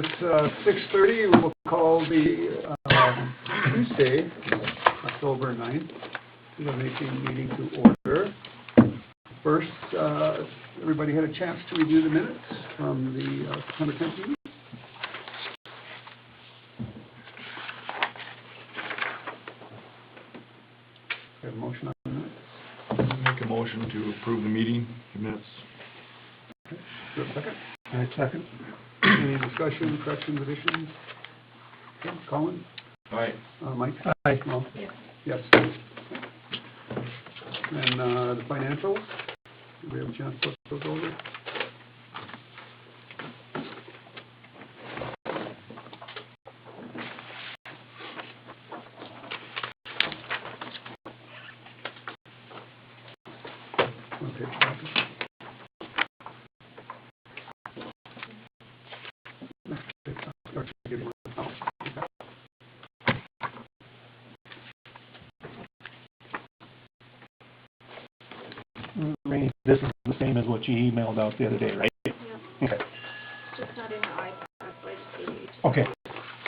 is 6:30. We will call the Tuesday, October 9th, 2018 meeting to order. First, everybody had a chance to review the minutes from the September 10th meeting. We have a motion on the minutes. Make a motion to approve the meeting minutes. Okay. Do you have a second? I second. Any discussion, corrections, additions? Okay. Colin? Aye. Mike? Aye. No? Yes. Yes. And the financials, do we have a chance to look those over? Okay, copy. Start to get one. Oh, okay. Randy, this is the same as what you emailed out the other day, right? Yeah, Okay. it's just not in the iPad, so I just gave it. Okay.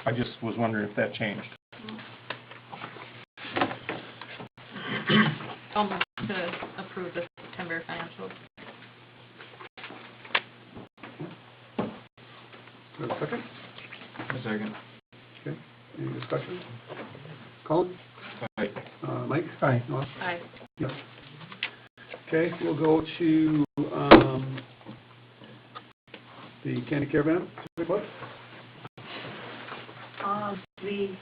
I just was wondering if that changed. I'll move to approve the September financials. Do you have a second? A second. Okay, any discussion? Colin? Aye. Mike? Aye. No? Aye. Yes. Okay, we'll go to the Candy Caravan Civic Club. The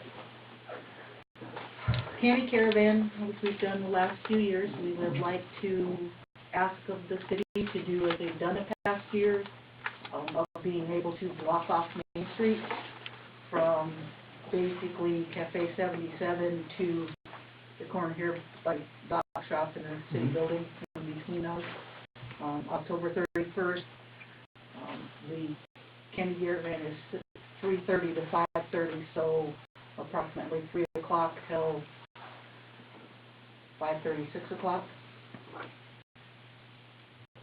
Candy Caravan, which we've done the last few years, we would like to ask of the city to do as they've done the past years, of being able to block off Main Street from basically Cafe 77 to the corner here by Dock Shop and the city building in between those. October 31st, the Candy Caravan is 3:30 to 5:30, so approximately 3 o'clock till 5:30, 6 o'clock.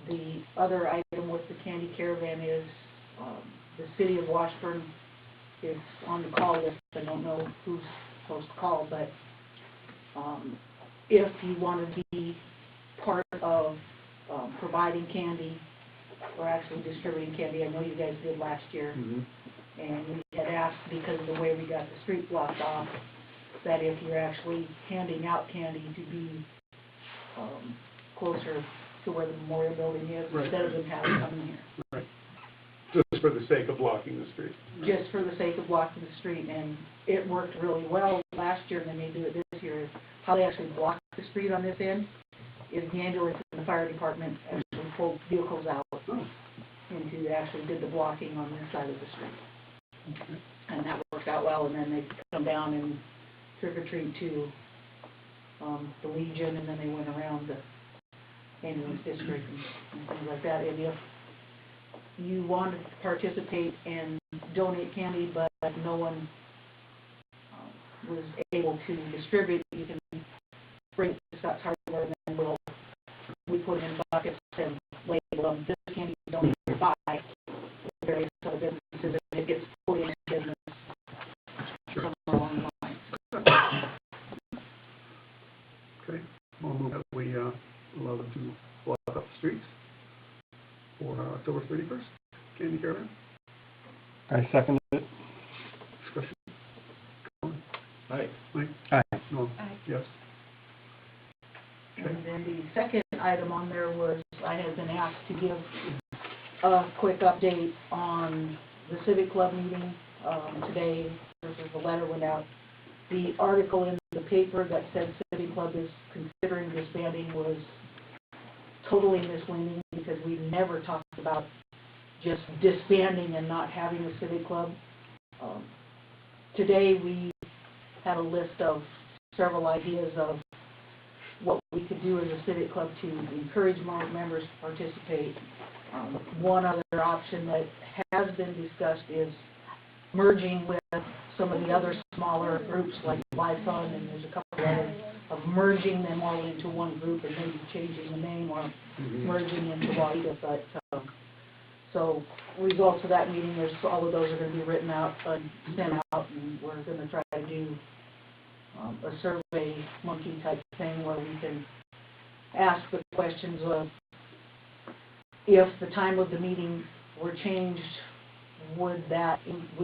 The other item with the Candy Caravan is the city of Washburn is on the call list. I don't know who's supposed to call, but if you want to be part of providing candy or actually distributing candy, I know you guys did last year. And we had asked, because of the way we got the street blocked off, that if you're actually handing out candy to be closer to where the memorial building is, Right. instead of them having to come in here. Right. Just for the sake of blocking the street. Just for the sake of blocking the street, and it worked really well last year, and they may do it this year. How they actually block the street on this end is the ambulance and the fire department actually pulled vehicles out Oh, and actually did the blocking on this side of the street. okay. And that worked out well, and then they come down and trick-or-treat to the Legion, and then they went around the ambulance district and things like that. And if you want to participate and donate candy, but no one was able to distribute, you can bring it to Scott's Hardware, and then we put it in buckets and label them, this candy donated by various other businesses, and it gets put in business somewhere along the line. Okay, we'll move that we allow them to block up the streets for October 31st, Candy Caravan. I second it. Discussion. Colin? Aye. Mike? Aye. No? Aye. Yes. And then the second item on there was, I had been asked to give a quick update on the Civic Club meeting today, versus the letter went out. The article in the paper that said Civic Club is considering disbanding was totally misleading, because we never talked about just disbanding and not having a Civic Club. Today we had a list of several ideas of what we could do as a Civic Club to encourage more members to participate. One other option that has been discussed is merging with some of the other smaller groups like Live Fund, and there's a couple others, of merging them all into one group and maybe changing the name or merging into Wahida. But So results of that meeting, all of those are gonna be written out, sent out, and we're gonna try to do a survey monkey type thing where we can ask the questions of if the time of the meeting were changed, would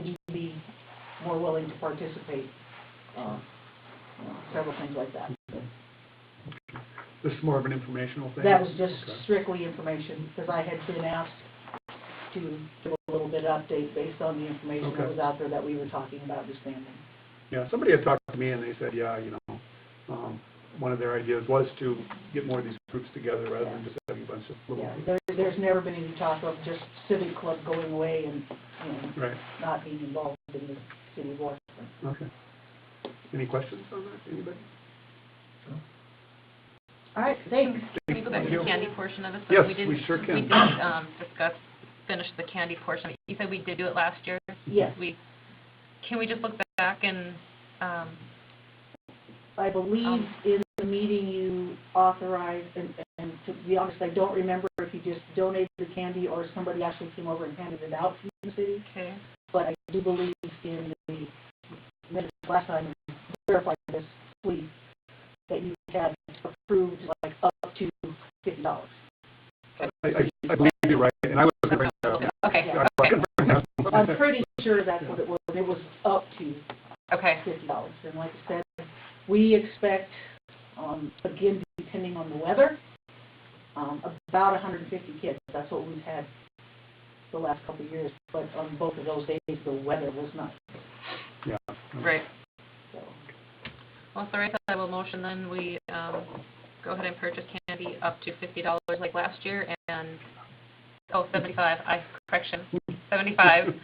you be more willing to participate? Several things like that. This is more of an informational thing? That was just Okay. strictly information, because I had been asked to give a little bit of update based on the information that Okay. was out there that we were talking about disbanding. Yeah, somebody had talked to me and they said, yeah, one of their ideas was to get more of these groups together rather than just having a bunch of little. Yeah, there's never been any talk of just civic club going away and, Right, not being involved in the city of Washington. okay. Any questions on that, anybody? All right, thanks. Can you go back to the candy portion of it? So Yes, did- we sure can. We did, finish the candy portion. You said we did do it last year? Yes. Can we just look back and, I believe in the meeting you authorized, and to be honest, I don't remember if you just donated the candy or somebody actually came over and handed it out from the city, okay, but I do believe in the minutes last time, and verify this, please, that you had approved like up to $50. I believe you're right, and I was going to bring that up. okay, I was okay, gonna bring that up. I'm pretty sure that's what it was, and it was up to okay, $50. And like I said, we expect, again, depending on the weather, about 150 kids. That's what we've had the last couple of years. But on both of those days, the weather was nice. Yeah. great. So, Well, sorry, I will motion then, we, go ahead and purchase candy up to $50 like last year, and, 75, correction, 75.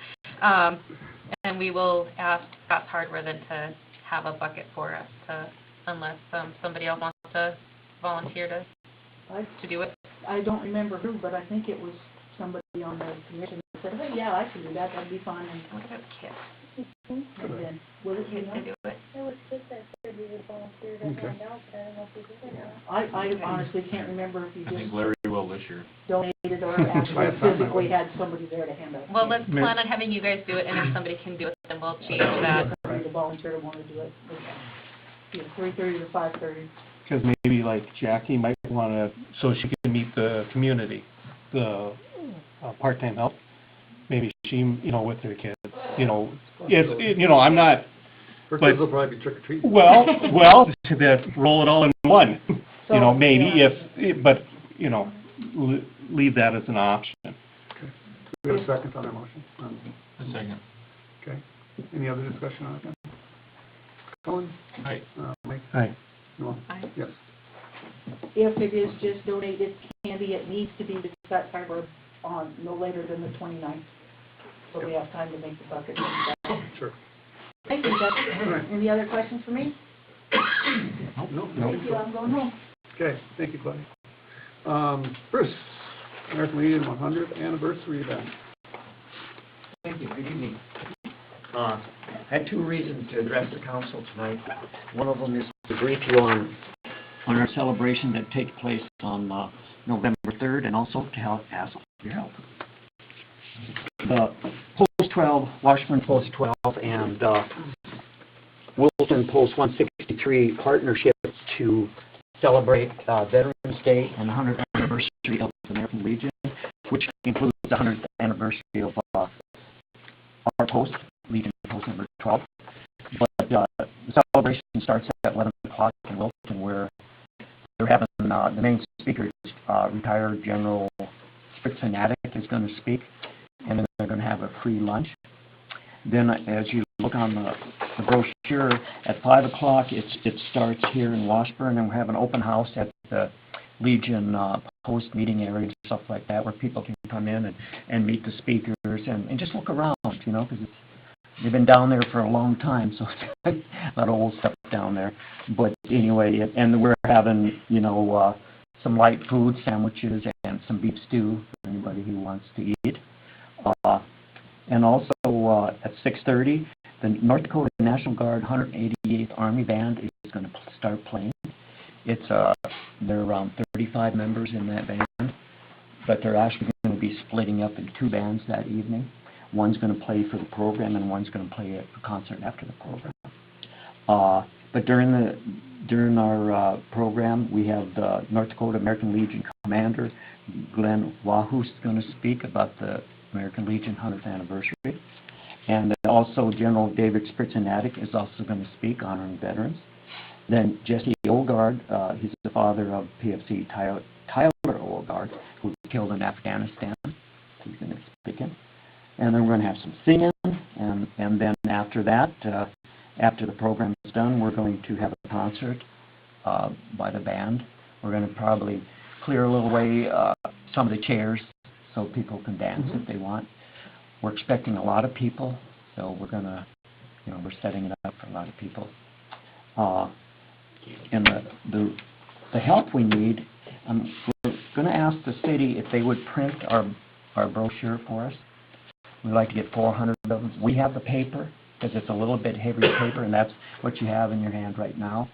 And we will ask Scott's Hardware then to have a bucket for us, unless, somebody else wants to volunteer to do it. I don't remember who, but I think it was somebody on the commission that said, hey, yeah, I can do that. That'd be fine. I wonder if Kit And then, was it, you know? can do it. It was just that said we would volunteer to Okay. hand out, but I don't know if we did or not. I honestly can't remember if you I think just Larry will this year. donated or actually physically had somebody there to hand out. Well, let's plan on having you guys do it, and if somebody can do it, then we'll change that. Somebody to volunteer to want to do it. 3:30 to 5:30. Because maybe like Jackie might want to, so she can meet the community, the part-time help. Maybe she, with her kids, I'm not, Her But- kids will probably be trick-or-treating. well, that roll it all in one. So, Maybe yeah. but, leave that as an option. We have a second on that motion? A second. Okay. Any other discussion on it then? Colin? Aye. Mike? Aye. No? Aye. Yes. If it is just donated candy, it needs to be to Scott Harbor on no later than the 29th. So we have time to make the bucket. Sure. Thank you, Jeff. Any other questions for me? No? Thank you, I'm going home. Okay, thank you, Claudia. Bruce, American Legion 100th anniversary event. Thank you, good evening. I had two reasons to address the council tonight. One of them is to brief you on our celebration that takes place on November 3rd, and also to ask for your help. The Post 12, Washburn Post 12, and Wilson Post 163 partnership to celebrate Veterans Day and the 100th anniversary of the American Legion, which includes the 100th anniversary of our post, Legion Post number 12. But the celebration starts at 11 o'clock in Wilton, where they're having the main speaker, retired General Fritz Fanatic, is going to speak, and then they're going to have a free lunch. Then, as you look on the brochure, at 5 o'clock, it starts here in Washburn, and we have an open house at the Legion Post meeting area and stuff like that, where people can come in and meet the speakers and just look around, because they've been down there for a long time, so it's a lot of old stuff down there. But anyway, and we're having, some light food, sandwiches, and some beef stew for anybody who wants to eat. And also at 6:30, the North Dakota National Guard 188th Army Band is going to start playing. It's there are around 35 members in that band, but they're actually going to be splitting up in two bands that evening. One's going to play for the program, and one's going to play a concert after the program. But during our program, we have the North Dakota American Legion Commander, Glenn Wahoo's going to speak about the American Legion 100th anniversary. And also General David Spritznatic is also going to speak, honoring veterans. Then Jesse Olgard, he's the father of PFC Tyler Olgard, who was killed in Afghanistan. He's going to be speaking. And then we're going to have some singing, and then after that, after the program is done, we're going to have a concert by the band. We're going to probably clear a little way some of the chairs so people can dance if they want. We're expecting a lot of people, so we're going to, we're setting it up for a lot of people. And the help we need, we're going to ask the city if they would print our brochure for us. We'd like to get 400 of them. We have the paper, because it's a little bit heavier paper, and that's what you have in your hand right now.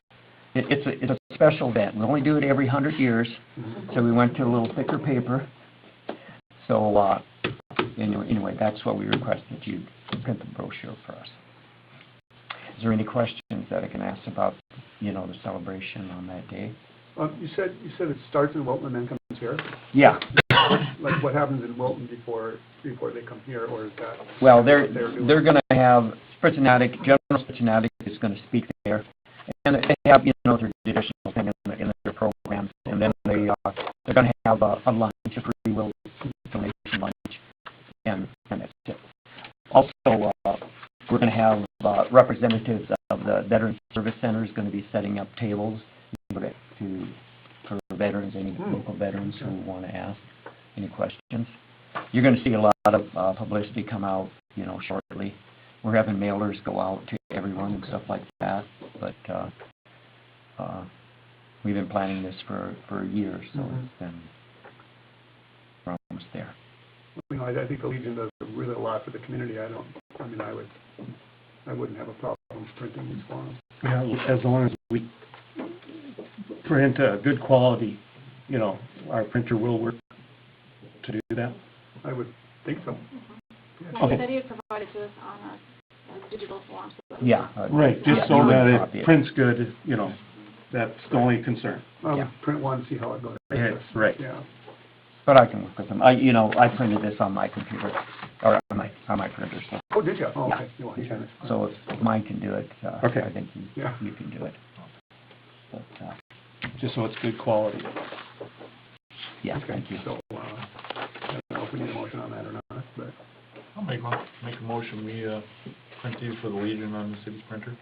It's a special event. We only do it every 100 years, so we went to a little thicker paper. So anyway, that's what we request, that you print the brochure for us. Is there any questions that I can ask about, the celebration on that day? You said it starts in Wilton and then comes here? Yeah. Like what happens in Wilton before they come here, or is that? Well, they're going to have General Spritznatic is going to speak there, and they have their traditional thing in their programs, and then they're going to have a lunch, a free will donation lunch, and that's it. Also, we're going to have representatives of the Veterans Service Center is going to be setting up tables for veterans, any local veterans who want to ask any questions. You're going to see a lot of publicity come out, shortly. We're having mailers go out to everyone and stuff like that, but we've been planning this for years, so it's been, we're almost there. I think the Legion does really a lot for the community. I wouldn't have a problem printing these forms. Yeah, as long as we print a good quality, our printer will work to do that. I would think so. He Okay. said he would provide it to us on a digital form. So that Yeah. Right, just so you that would it copy prints good, that's the only concern. I would Yeah. print one, see how it goes. Yeah, right. Yeah. But I can work with them. I printed this on my computer, or on my printer, so. Oh, did you? Oh, Yeah. okay. You want to turn it? So if mine can do it, Okay. I think you can do it. But, Just so it's good quality. yeah, Okay, thank you. so, I don't know if we need a motion on that or not, but, I'll make a motion, we print these for the Legion on the city's printer.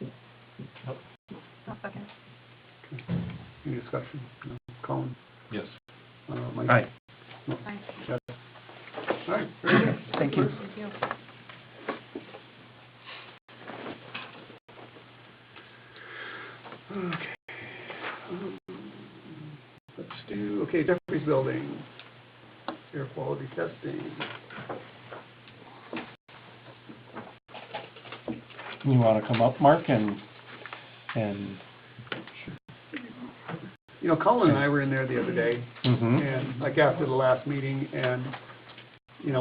I'll second. any discussion? No? Colin? Yes. Mike? Aye. No? Aye. Yes. All right, very good. Thank you. Thank you. Okay. Let's do, Jeffrey's Building, air quality testing. You want to come up, Mark, and Colin and I were in there the other day, mhm. and like after the last meeting, and,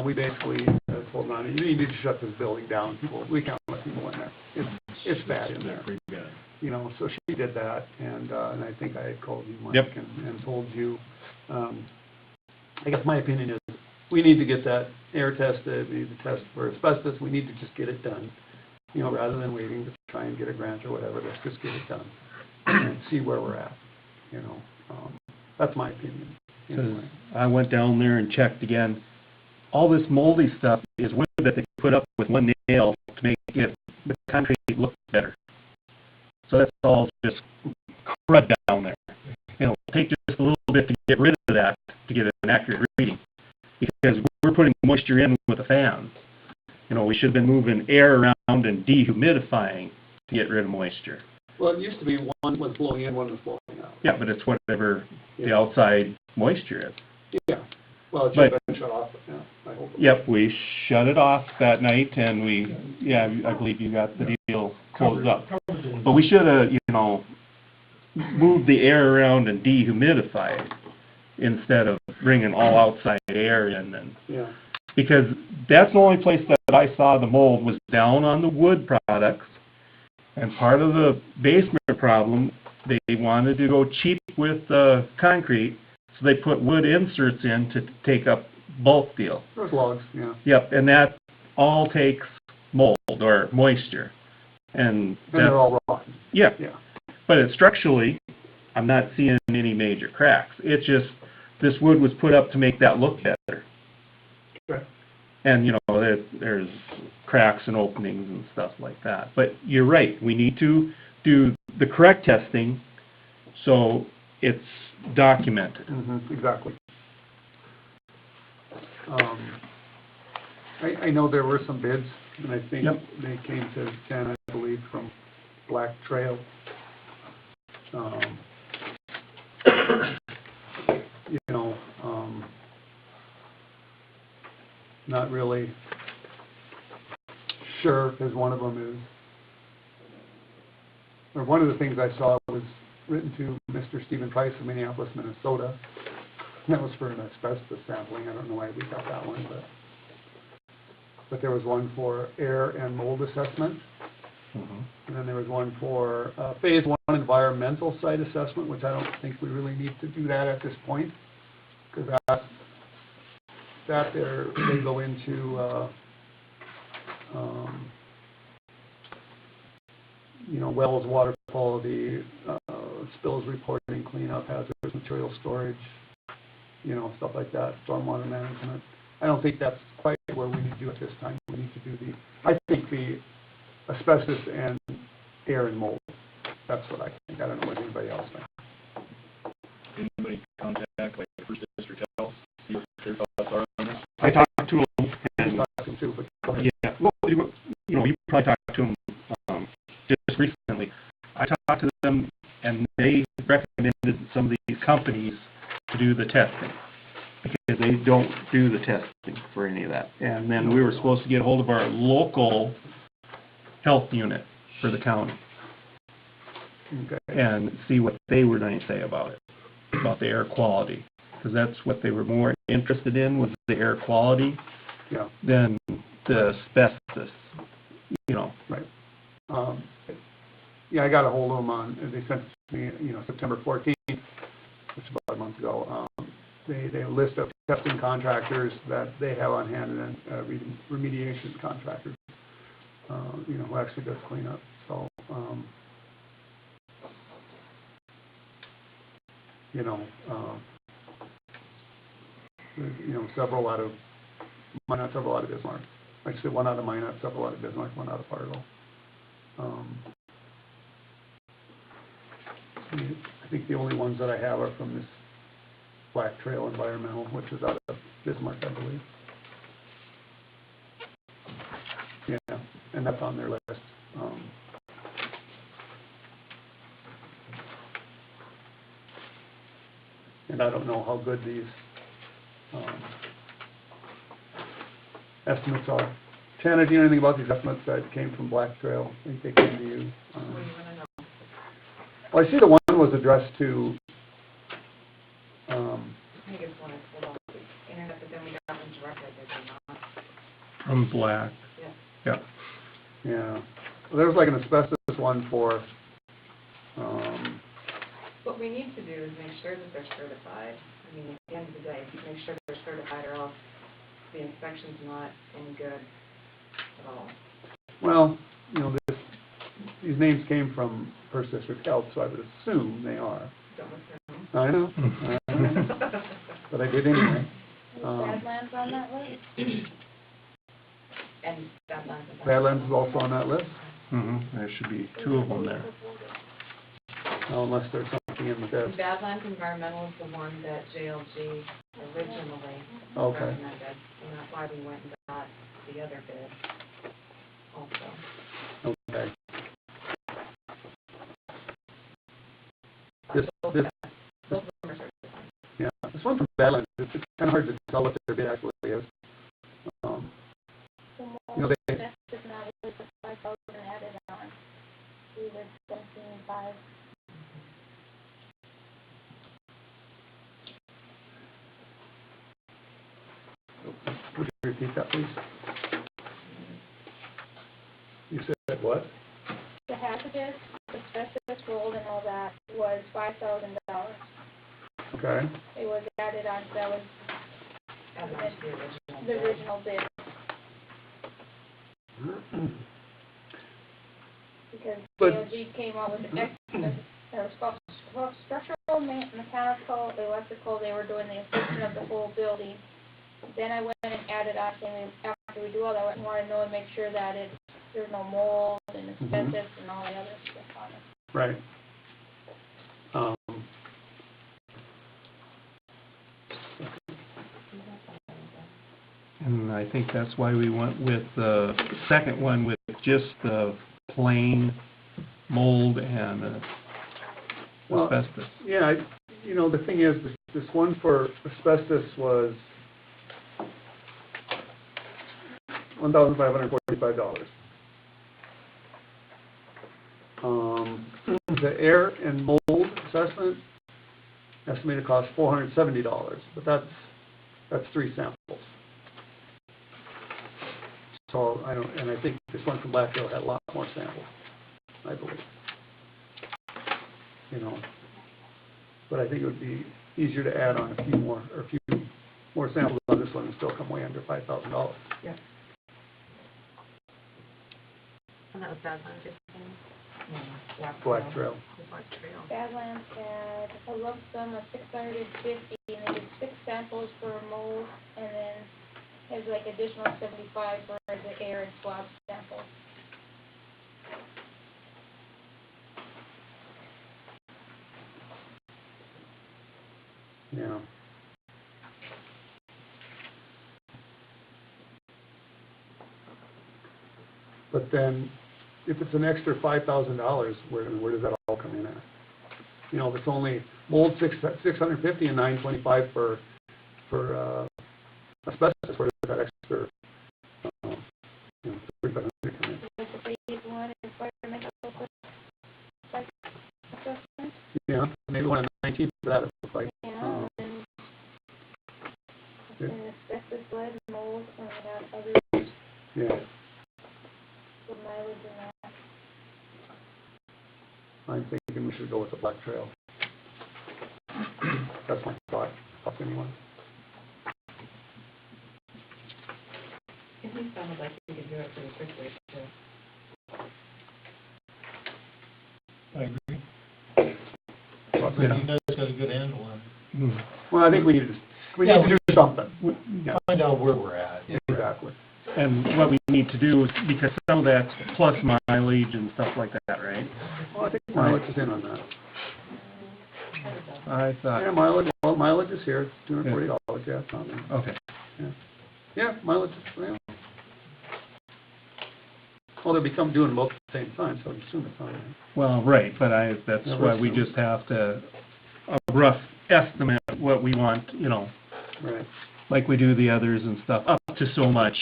we basically told Ronnie, you need to shut this building down. We can't let people in there. It's bad in there. Pretty bad. So she did that, and I think I had called you, Mike, Yep. and told you. I guess my opinion is, we need to get that air tested, we need to test for asbestos, we need to just get it done. Rather than waiting to try and get a grant or whatever, let's just get it done and see where we're at, That's my opinion. Because I went down there and checked again. All this moldy stuff is wood that they put up with one nail to make the concrete look better. So that's all just crud down there. It'll take just a little bit to get rid of that to get an accurate reading. Because we're putting moisture in with a fan. We should have been moving air around and dehumidifying to get rid of moisture. Well, it used to be one was blowing in, one was blowing out. Yeah, but it's whatever the outside moisture is. Yeah, well, it should have been shut off, but yeah, I hope. Yep, we shut it off that night, and I believe you got the deal closed up. But we should have, moved the air around and dehumidified instead of bringing all outside air in and, Yeah. because that's the only place that I saw the mold was down on the wood products. And part of the basement problem, they wanted to go cheap with concrete, so they put wood inserts in to take up bulk deal. Those logs, yeah. Yep, and that all takes mold or moisture. And And they're all rotten. yeah, Yeah. but it structurally, I'm not seeing any major cracks. It's just, this wood was put up to make that look better. Okay. And, you know, there's cracks and openings and stuff like that. But you're right, we need to do the correct testing so it's documented. Exactly. I know there were some bids, and I think Yep. they came to 10, I believe, from Black Trail. You know, not really sure, because one of them is, or one of the things I saw was written to Mr. Stephen Price of Minneapolis, Minnesota. That was for an asbestos sampling. I don't know why we got that one, but there was one for air and mold assessment. And then there was one for phase 1 environmental site assessment, which I don't think we really need to do that at this point, because they go into you know, wells, water quality, spills reporting, cleanup, hazardous material storage, you know, stuff like that, stormwater management. I don't think that's quite where we need to do at this time. We need to do I think the asbestos and air and mold. That's what I think. I don't know what anybody else thinks. Anybody contact like First District Health, see what their thoughts are on this? I talked to them, and, Talking too, but go ahead. yeah, well, you know, you probably talked to them just recently. I talked to them, and they recommended some of these companies to do the testing, because they don't do the testing for any of that. And then we were supposed to get hold of our local health unit for the county Okay. and see what they were going to say about it, about the air quality, because that's what they were more interested in, was the air quality Yeah. than the asbestos, you know. Right. Yeah, I got a hold of them they sent it to me, you know, September 14th, which is about a month ago. They list of testing contractors that they have on hand, and then remediation contractors, you know, who actually does cleanup. So, you know, several out of Minot, several out of Bismarck. Actually, one out of Minot, several out of Bismarck, one out of Fargo. I think the only ones that I have are from this Black Trail Environmental, which is out of Bismarck, I believe. Yeah, and that's on their list. And I don't know how good these estimates are. Shannon, do you know anything about these estimates that came from Black Trail? I think they came to you. What do you want to know? Well, I see the one was addressed to, I think it's one that's pulled off the internet, but then we got them directly, did we not? From Black. Yeah. Yeah. yeah, well, there was like an asbestos one for, What we need to do is make sure that they're certified. I mean, at the end of the day, make sure they're certified, or else the inspection's not any good at all. well, you know, these names came from First District Health, so I would assume they are. Don't look for them. I know, but I did anyway. Badlands on that list? And Badlands. Badlands is also on that list, There should be two of them there. unless there's something in the bid. Badlands Environmental is the one that JLG originally Okay. recommended, and that's why we went and got the other bid also. Okay. Both This, of them are certified. yeah, this one from Badlands, it's kind of hard to tell what their bid actually is. You know, they, That's just not really the 5,000 added on. We were 17,500. Would you repeat that, please? You said what? The hazardous, asbestos, mold and all that was $5,000. Okay. It was added on, that was the original bid. Because But- DOG came out with structural, mechanical, electrical, they were doing the inspection of the whole building. Then I went and added on, saying, after we do all that, we want to know and make sure that there's no mold and asbestos and all the other stuff on it. Right. And I think that's why we went with the second one with just the plain mold and Well, asbestos. Yeah, the thing is, this one for asbestos was $1,545. The air and mold assessment estimated cost $470, but that's 3 samples. So I think this one from Blackfield had a lot more samples, I believe. But I think it would be easier to add on a few more samples on this one and still come way under $5,000. Yeah. And that was Badlands, you're saying? Black Trail. The Black Trail. Badlands had a lump sum of $650, and they did 6 samples for mold, and then there's like additional $75 for the air and swab samples. Yeah. But then, if it's an extra $5,000, where does that all come in at? If it's only mold $650 and $925 for asbestos, where does that extra $3,500 come in? With the phase 1 and environmental assessment, Yeah, maybe one of 19 for that, it looks like. yeah, Yeah. and asbestos, lead, mold, and we have others, Yeah, the mileage and that. I'm thinking we should go with the Black Trail. That's my thought, anyone. It sounded like you could do it pretty quickly, too. I agree. Yeah. You guys got a good handle on it. Hmm. Well, I think we need to do something. Yeah, Find out where we're at. exactly. And what we need to do, is because some of that's plus mileage and stuff like that, right? Well, I think mileage is in on that. I Yeah, thought, mileage is here, $240, yeah, it's on there. okay. Yeah, mileage is, yeah. Well, they'll become doing both at the same time, so I assume it's on there. Well, right, but that's Yeah, why we that's- just have to, a rough estimate of what we want, Right. like we do the others and stuff, up to so much,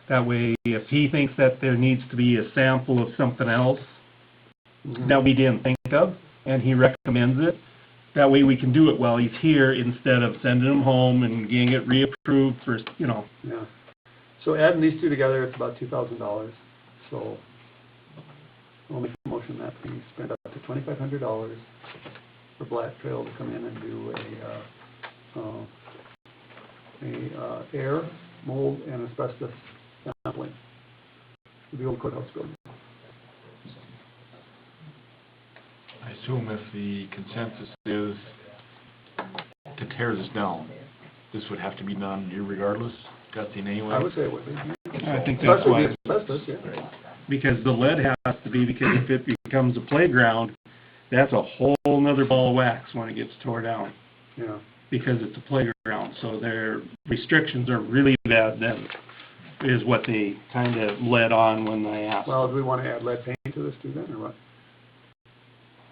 that way, if he thinks that there needs to be a sample of something else Mhm. that we didn't think of, and he recommends it, that way we can do it while he's here instead of sending him home and getting it reapproved for, Yeah. So adding these two together, it's about $2,000, so I'll make a motion that we spend up to $2,500 for Black Trail to come in and do a air, mold, and asbestos sampling for the old courthouse building. I assume if the consensus is to tear this down, this would have to be done irregardless, Gussie, anyway? I would say it would be. I think that's Especially why, the asbestos, yeah. because the lead has to be, because if it becomes a playground, that's a whole nother ball of wax when it gets tore down, Yeah. because it's a playground, so their restrictions are really bad then, is what they kind of led on when they asked. Well, do we want to add lead paint to this too then, or what?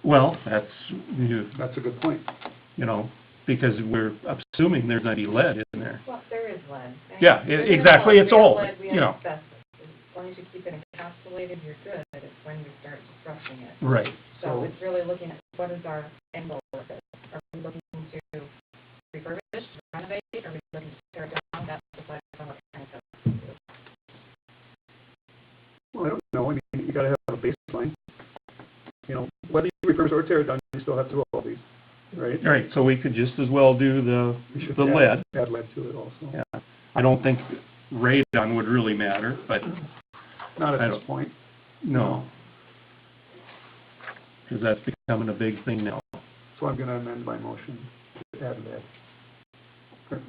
Well, that's, That's a good point. because we're assuming there's going to be lead in there. Well, there is lead. Yeah, exactly, it's old, As long as you keep it encapsulated, you're good. It's when you start disrupting it. Right. So it's really looking at what is our end goal with it. Are we looking to refurbish, renovate, are we looking to tear it down? That's tear it down, you still have to do all these, right? All right, so we could just as well do the We should lead. Add lead to it also. Yeah. I don't think radon would really matter, but Not I at this don't- point. no. Because that's becoming a big thing now. So I'm gonna amend my motion to add lead.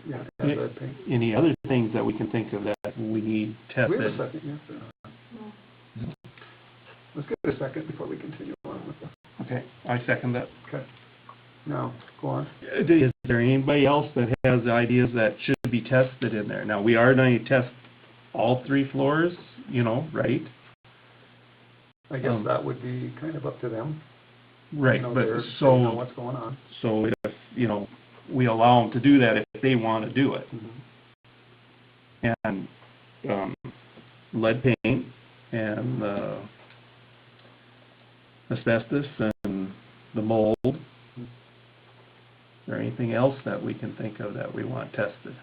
Yeah, add Yeah. lead paint. Any other things that we can think of that we need Do we have a tested? second yet? Let's get a second before we continue on with this. Okay, I second that. Okay. Now, go on. Is there anybody else that has ideas that should be tested in there? Now, we are going to test all 3 floors, you know, right? I guess that would be kind of up to them. Right, You know, but they know so, what's going on. so if, you know, we allow them to do that if they want to do it. And, lead paint and, asbestos and the mold. Is there anything else that we can think of that we want tested?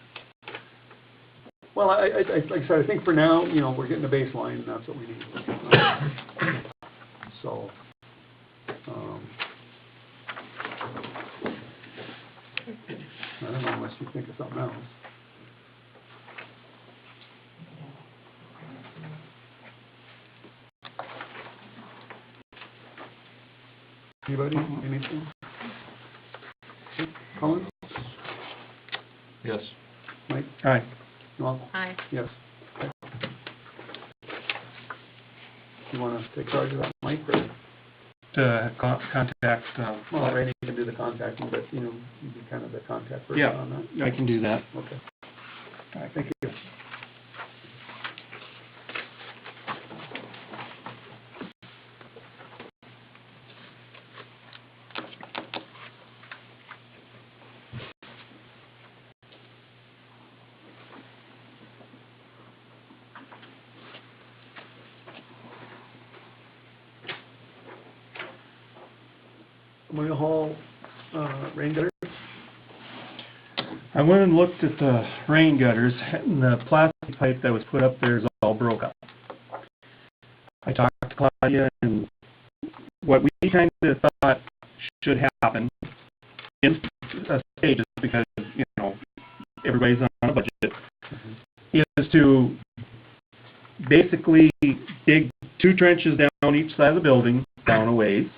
Well, I, like I said, I think for now, you know, we're getting a baseline, and that's what we need. So, I don't know unless you think of something else. Anybody, anything? Colin? Yes. Mike? Aye. No? Aye. Yes. Okay. You wanna take charge of that, Mike, or? To contact, Well, Randy can do the contacting, but, you know, you'd be kind of the contact person yeah, on that. I can do that. Okay. All right, thank you. Memorial Hall, rain gutter? I went and looked at the rain gutters, and the plastic pipe that was put up there is all broke up. I talked to Claudia, and what we kind of thought should happen in stages, because, you know, everybody's on a budget, is to basically dig 2 trenches down each side of the building, down a ways,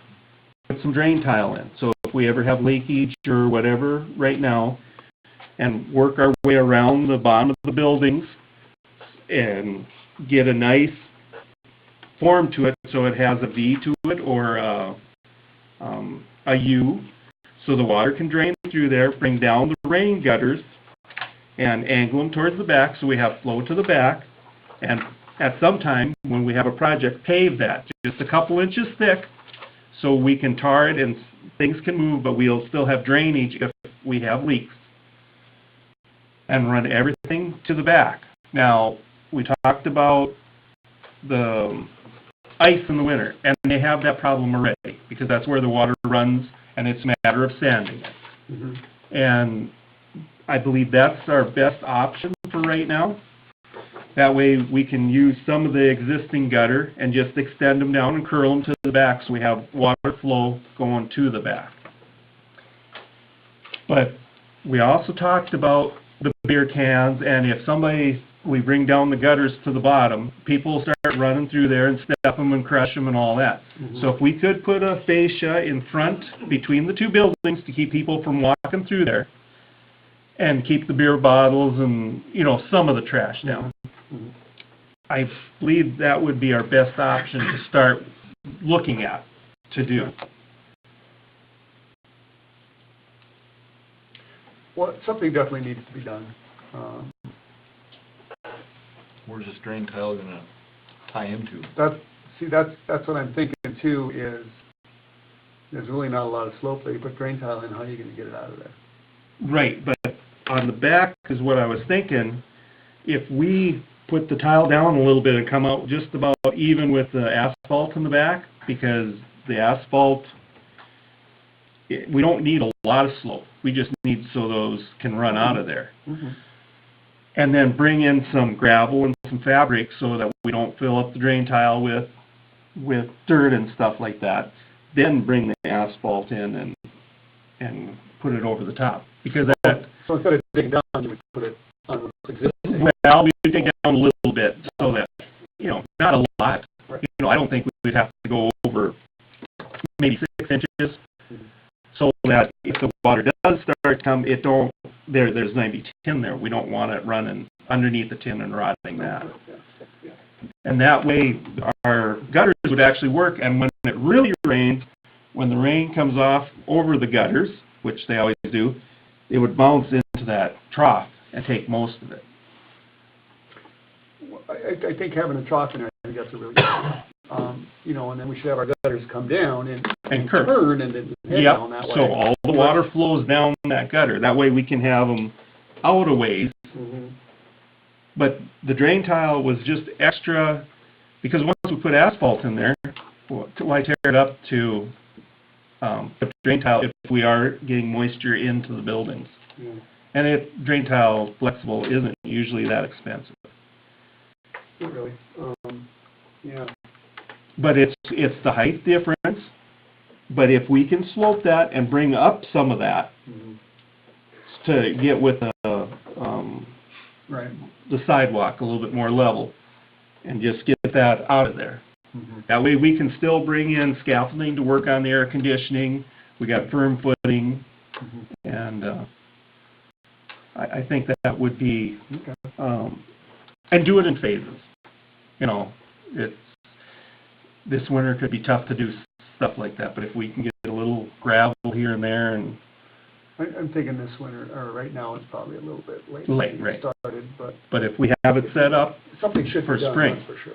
put some drain tile in. So if we ever have leakage or whatever right now, and work our way around the bottom of the buildings and get a nice form to it so it has a V to it or a U, so the water can drain through there, bring down the rain gutters and angle them towards the back so we have flow to the back, and at some time when we have a project, pave that just a couple inches thick so we can tar it and things can move, but we'll still have drainage if we have leaks, and run everything to the back. Now, we talked about the ice in the winter, and they have that problem already, because that's where the water runs, and it's a matter of sanding it. Mm-hmm. And I believe that's our best option for right now. That way we can use some of the existing gutter and just extend them down and curl them to the back so we have water flow going to the back. But we also talked about the beer cans, and if we bring down the gutters to the bottom, people start running through there and step them and crush them and all that. So if we could put a fascia in front between the 2 buildings to keep people from walking through there and keep the beer bottles and, you know, some of the trash down, I believe that would be our best option to start looking at to do. Well, something definitely needs to be done. Where's this drain tile gonna tie into? That's what I'm thinking too, is there's really not a lot of slope there. You put drain tile in, how are you gonna get it out of there? Right, but on the back is what I was thinking, if we put the tile down a little bit and come out just about even with the asphalt in the back, because the asphalt, we don't need a lot of slope. We just need so those can run out of there. And then bring in some gravel and some fabric so that we don't fill up the drain tile with dirt and stuff like that. then bring the asphalt in and put it over the top, because that, So instead of digging down, you would put it on what's existing. well, we would dig down a little bit, so that, you know, not a lot. Right. You know, I don't think we'd have to go over maybe 6 inches, so that if the water does start to come, it don't, there's maybe tin there. We don't want it running underneath the tin and rotting that. And that way, our gutters would actually work, and when it really rains, when the rain comes off over the gutters, which they always do, it would bounce into that trough and take most of it. I think having a trough in there, I think that's a really good idea. You know, and then we should have our gutters come down and curve. turn and then head Yep, down that way. so all the water flows down that gutter. That way we can have them out a ways. Mhm. But the drain tile was just extra, because once we put asphalt in there, why tear it up to put drain tile if we are getting moisture into the buildings? Yeah. And drain tile flexible isn't usually that expensive. Not really. Yeah. But it's the height difference. But if we can slope that and bring up some of that Mhm. to get with Right. the sidewalk a little bit more level, and just get that out of there. Mhm. That way we can still bring in scaffolding to work on the air conditioning. We got firm footing, Mhm. and I think that would be, Okay. and do it in phases. You know, this winter could be tough to do stuff like that, but if we can get a little gravel here and there, and I'm thinking this winter, or right now, it's probably a little bit late. to Late, get right. Started, but if we have it set up, something should For be done, spring. that's for sure.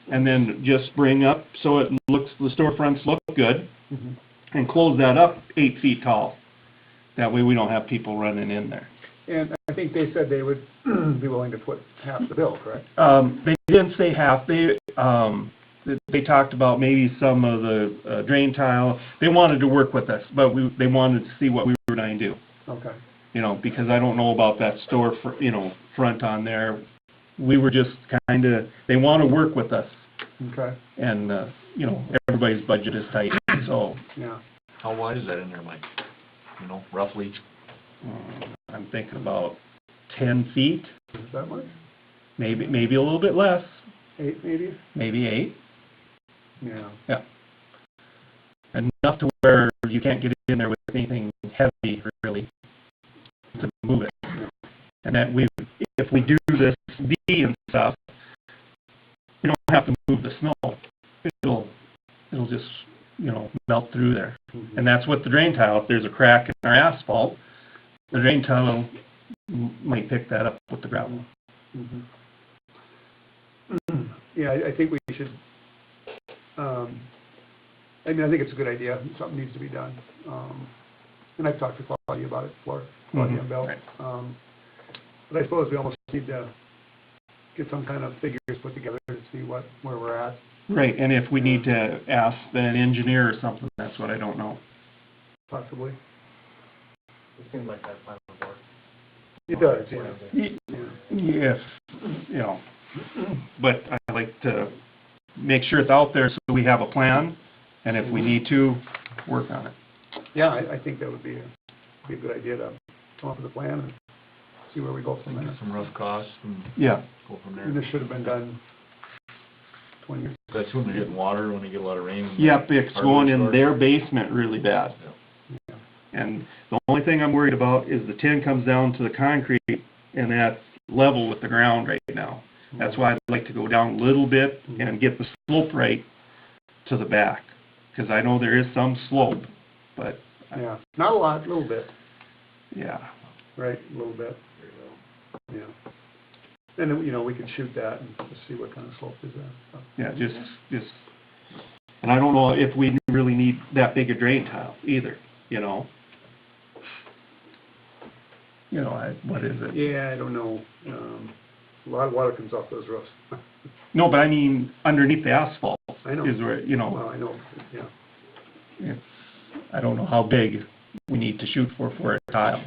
and then just bring up so it looks, the storefronts look good, Mhm. and close that up 8 feet tall. That way we don't have people running in there. And I think they said they would be willing to put half the bill, correct? They didn't say half. They talked about maybe some of the drain tile. They wanted to work with us, but they wanted to see what we were going to do. Okay. You know, because I don't know about that store, front on there. We were just they want to work with us, Okay, and you know, everybody's budget is tight, so yeah. How wide is that in there, Mike? You know, roughly? I'm thinking about 10 feet, Is that much? maybe a little bit less, 8 maybe? maybe 8. Yeah. Enough to where you can't get in there with anything heavy, really, to move it. And that if we do this D and stuff, we don't have to move the snow. It'll just, melt through there. Mhm. And that's what the drain tile, if there's a crack in our asphalt, the drain tile might pick that up with the gravel. Mhm. Yeah, I think we should, I think it's a good idea, something needs to be done. And I've talked to Claudia about it before, Claudia and Bill. Right. But I suppose we almost need to get some kind of figures put together to see where we're at. Right, and if we need to ask an engineer or something, that's what I don't know. Possibly. It seems like that plan would work. It does, yeah. Yes, but I like to make sure it's out there so we have a plan, and if we need to, work on it. Yeah, I think that would be a good idea to come up with a plan and see where we go from there. Get some rough costs and Yeah, go from And there. this should have been done 20 years. That's when they're getting water, when they get a lot of rain. yep, it's going in Hardware their basement really bad. Yeah. And the only thing I'm worried about is the tin comes down to the concrete, and that's level with the ground right now. That's why I'd like to go down a little bit and get the slope right to the back, because I know there is some slope, but, Yeah, not a lot, a little bit, yeah. right, a little bit. Yeah. And then, we can shoot that and just see what kind of slope is there. So. Yeah, just, and I don't know if we really need that big a drain tile either, what is it? Yeah, I don't know, a lot of water comes off those roofs. No, but I mean, underneath the asphalt I know. is where, Well, I know, yeah. I don't know how big we need to shoot for a tile.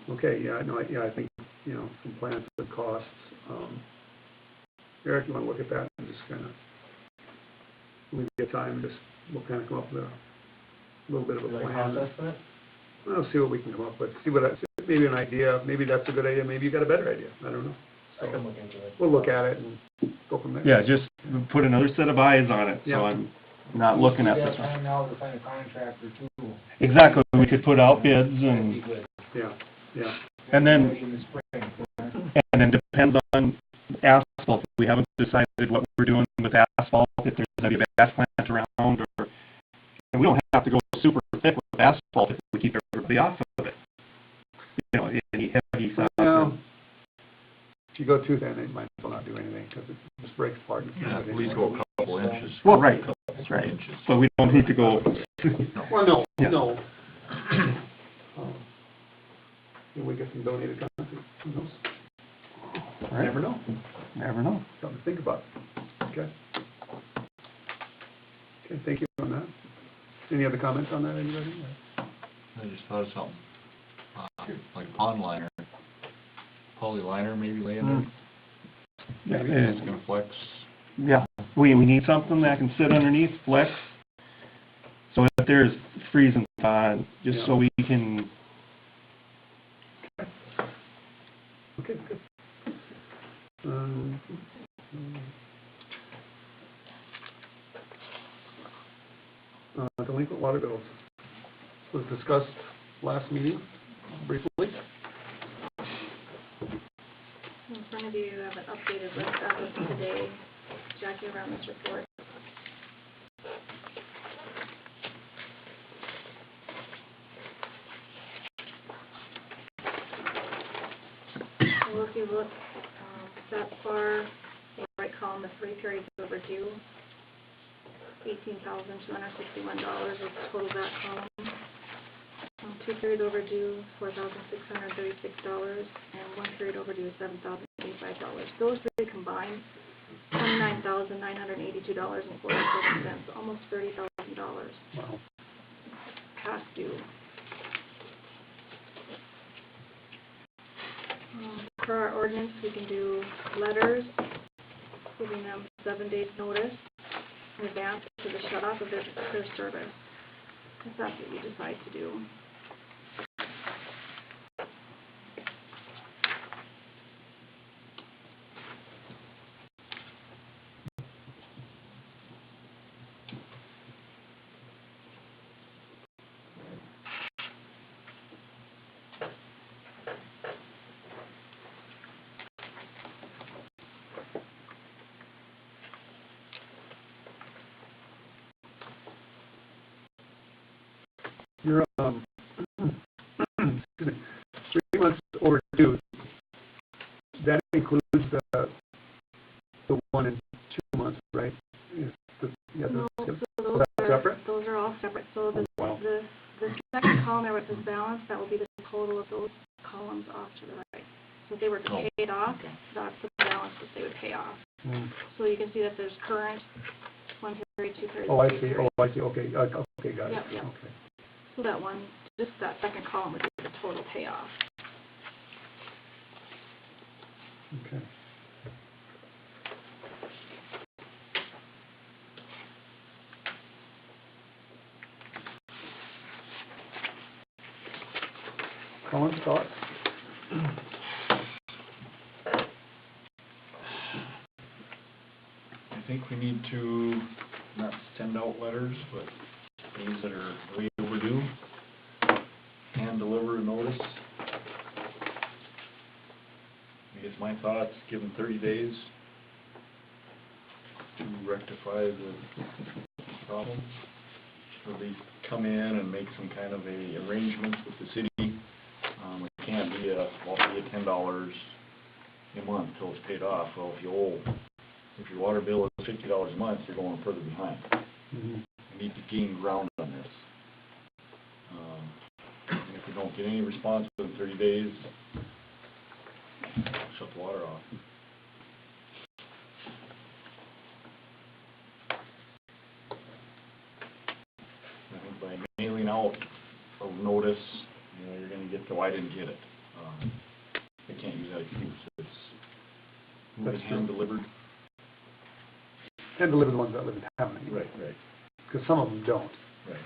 Okay, yeah, I think, some plans and costs. Eric, you wanna look at that and just kinda of time, just, we'll kind of come up with a little bit of a Like plan. cost estimate? We'll see what we can come up with, maybe an idea, maybe that's a good idea, maybe you got a better idea, I don't know. I can look into it. We'll look at it and go from there. Yeah, just put another set of eyes on it, Yeah. so I'm not looking at We this got one. time now to find a contractor too. Exactly, we could put out bids That'd be and, good. Yeah. and then, In the spring. and then depends on asphalt. We haven't decided what we're doing with asphalt, if there's any gas plant around, or, and we don't have to go super thick with asphalt if we keep everybody off of it. You know, any heavy stuff. Yeah. If you go too thin, it might as well not do anything, because it just breaks apart. Yeah, at least go a couple inches. Well, right, that's right, but we don't need to go. Well, no, Yeah. no. Maybe we get some donated concrete, who knows? Right. Never know, Never know. something to think about. Okay. Okay, thank you on that. Any other comments on that, anybody? I just thought of something, like pond liner, poly liner maybe laying there. Yeah, Maybe and- it's gonna flex. Yeah, we need something that can sit underneath, flex, so if there's freezing thaw, just so we can, Okay, good. Delinquent water bills was discussed last meeting briefly. In front of you, you have an updated list as of today. Jackie around this report. So if you look, that far, in the right column, the 3 periods overdue, $18,261 is the total of that column. 2 periods overdue, $4,636, and 1 period overdue is $7,085. Those three combined, $29,982.47, almost $30,000 Wow. past due. Per our ordinance, we can do letters, giving them 7 days' notice in advance to the shut-off of their service, if that's what you decide to do. You're, excuse me, 3 months overdue. That includes the one in 2 months, right? Yeah, No, yep. so those That's are, separate? those are all separate. So the, Wow. the second column there with this balance, that will be the total of those columns off to the right. So if they were Oh, paid off, that's the balance that they would pay off. Mm. So you can see that there's current, 1 period, 2 periods, Oh, I 3 see, periods. oh, I see, okay, okay, got it, Yep, yep. okay. So that one, just that second column would be the total payoff. Okay. Colin, thoughts? I think we need to not send out letters, but things that are way overdue, hand deliver a notice. I guess my thoughts, give them 30 days to rectify the problem. So they come in and make some kind of a arrangement with the city. It can't be well, it'll be $10 a month till it's paid off. Well, if your water bill is $50 a month, you're going further behind. Mm-hmm. We need to gain ground on this. And if we don't get any response within 30 days, shut the water off. I think by mailing out a notice, you're going to get I didn't get it. They can't use that excuse. That's It's hand true. delivered. And deliver the ones that live in town. anyway. Right. because some of them don't. Right.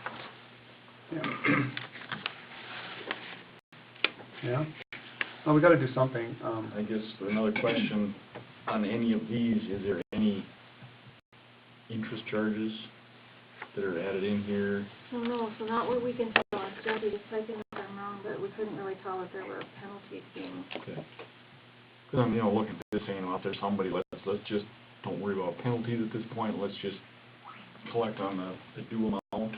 Yeah. Yeah. Well, we gotta do something, I guess another question on any of these, is there any interest charges that are added in here? Oh, no, so not what we can tell, Jackie just typing if I'm wrong, but we couldn't really tell if there were penalties being. Okay. Because I'm, looking at this saying, well, if there's somebody, let's just, don't worry about penalties at this point, let's just collect on the due amount.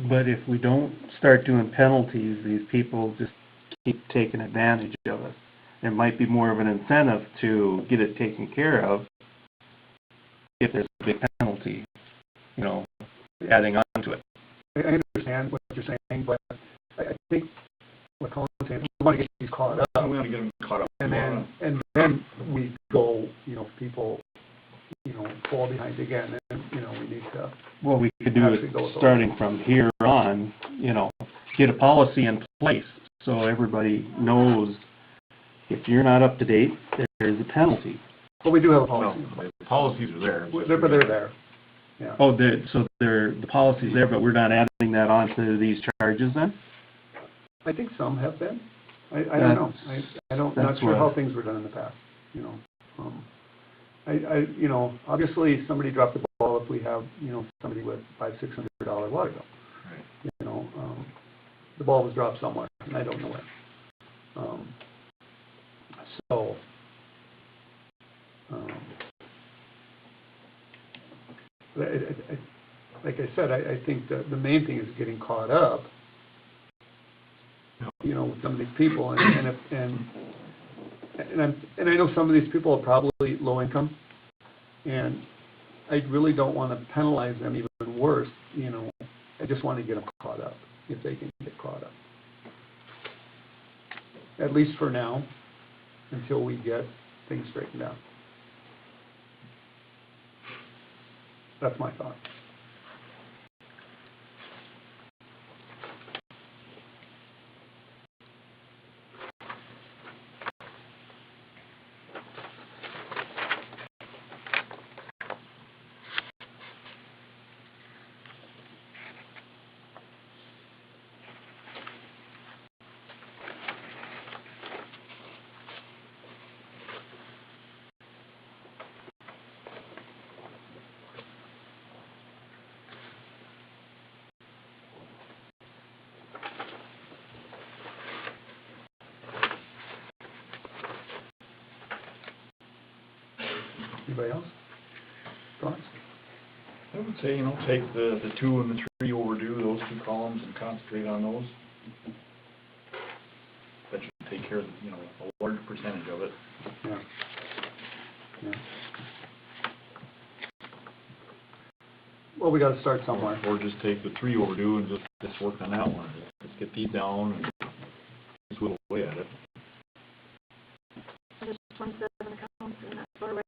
But if we don't start doing penalties, these people just keep taking advantage of us. There might be more of an incentive to get it taken care of if there's a big penalty, adding on to it. I understand what you're saying, but I think what Colin's saying, we want to get these caught up. We want to get them caught up. And then we go, people, fall behind again, and, we need to, What we could do Actually go is, with starting from here on, get a policy in place so everybody knows if you're not up to date, there is a penalty. but we do have a Well, policy. the policies are there. But they're there, yeah. Oh, the policy's there, but we're not adding that onto these charges then? I think some have been. I don't know. I'm not That's sure how what- things were done in the past, obviously somebody dropped the ball if we have, somebody with $500-600 water bill. Right. The ball was dropped somewhere, and I don't know where. So, but like I said, I think that the main thing is getting caught up, with some of these people, and I know some of these people are probably low income, and I really don't want to penalize them even worse, I just want to get them caught up, if they can get caught up. At least for now, until we get things straightened out. That's my thought. Anybody else? Thoughts? I would say, take the 2 and the 3 overdue, those 2 columns, and concentrate on those. That should take care of, a large percentage of it. Yeah. Yeah. Well, we gotta start somewhere. Or just take the 3 overdue and just work on that one. Let's get these down and just whittle away at it. There's 27 accounts in that far right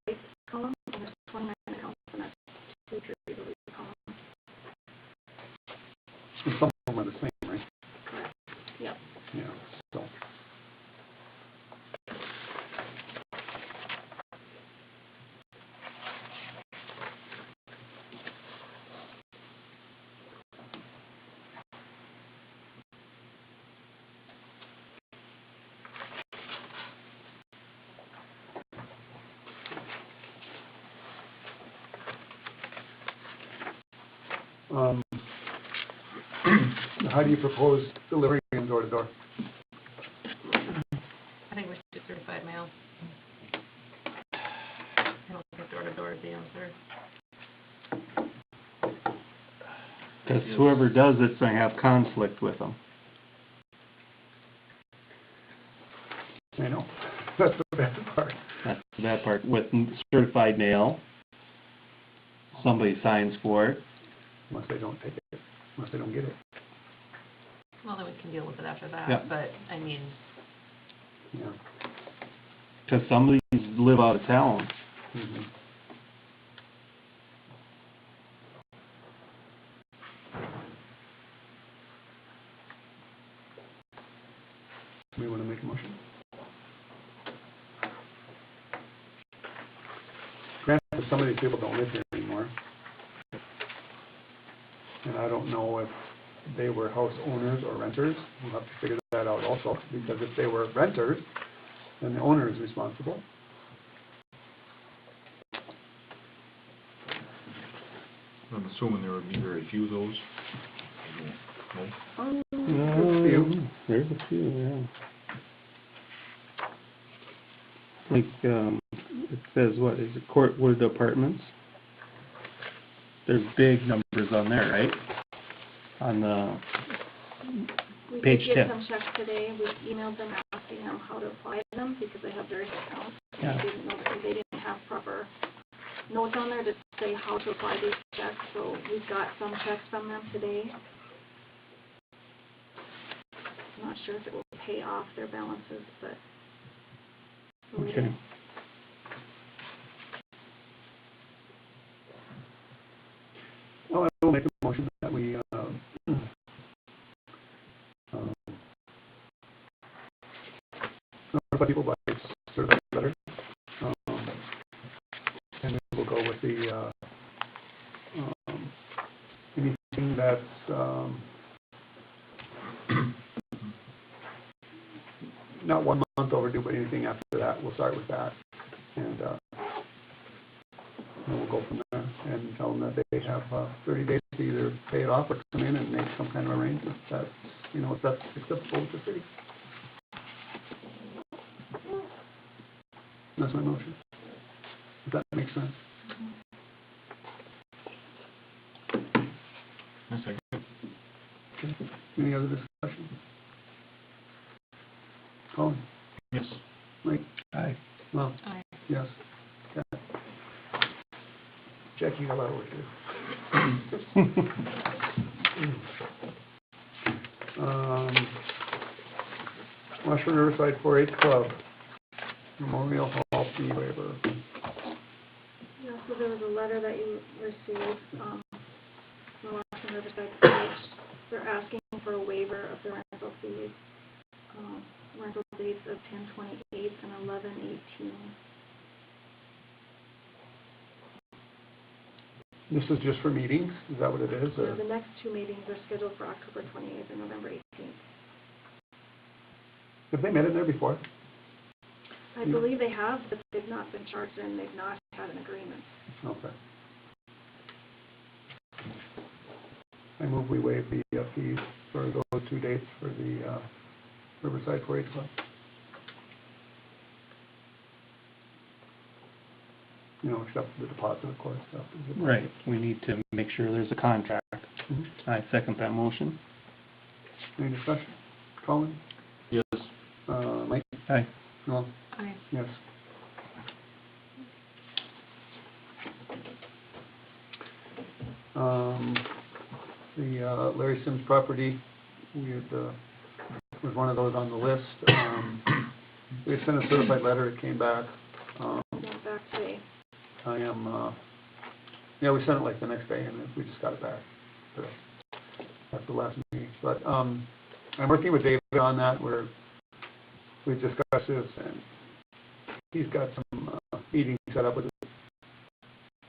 column, and there's 29 accounts in that 2 treasury column. And some of them are the same, right? Correct. Yep. Yeah, so. How do you propose delivering them door to door? I think we should do certified mail. I don't think door-to-door is the answer. Because whoever does it's going to have conflict with them. I know, that's the bad part. That's the bad part. With certified mail, somebody signs for it. Unless they don't take it, unless they don't get it, Well, then we can deal with it after that, Yeah. but, I mean, yeah. Because some of these live out of town. Mhm. We want to make a motion? Granted, some of these people don't live here anymore. And I don't know if they were house owners or renters. We'll have to figure that out also, because if they were renters, then the owner is responsible. I'm assuming there would be very few of those. No? There's a few, yeah. Like, it says, what, is it Courtwood Apartments? There's big numbers on there, right? On the We page did get 10. some checks today, we emailed them asking them how to apply them, because they have various accounts. Yeah. They didn't know, they didn't have proper notes on there to say how to apply these checks, so we got some checks from them today. I'm not sure if it will pay off their balances, but. Okay. Well, I will make a motion that we, notify people by certified letter. And we'll go with the, anything that's, not 1 month overdue, but anything after that, we'll start with that. And then we'll go from there and tell them that they have 30 days to either pay it off or come in and make some kind of arrangement that, you know, if that's acceptable with the city. That's my motion. If that makes sense. A second. Okay. Any other discussion? Colin? Yes. Mike? Aye. Well, Aye. yes. Kat? Jackie, you got a lot of work to do. Washburn Riverside 4-H Club, Memorial Hall fee waiver. Yeah, so there was a letter that you received, from Washington Riverside College. They're asking for a waiver of the rental fees, rental dates of 10/28 and 11/18. This is just for meetings, is that what it is? Yeah, the next two meetings are scheduled for October 28th and November 18th. Have they met in there before? I believe they have, but they've not been charged and they've not had an agreement. Okay. I move we waive the fees for those 2 dates for the Riverside 4-H Club. You know, except for the deposit, of course. Right, we need to make sure there's a contract. Mhm. I second that motion. Any discussion? Colin? Yes. Mike? Aye. No? Aye. Yes. The Larry Sims property, we had, was one of those on the list. We had sent a certified letter, it came back. Went back today. I am, yeah, we sent it like the next day, and we just got it back today, after the last meeting. But I'm working with David on that, where we discussed this, and he's got some meetings set up with it.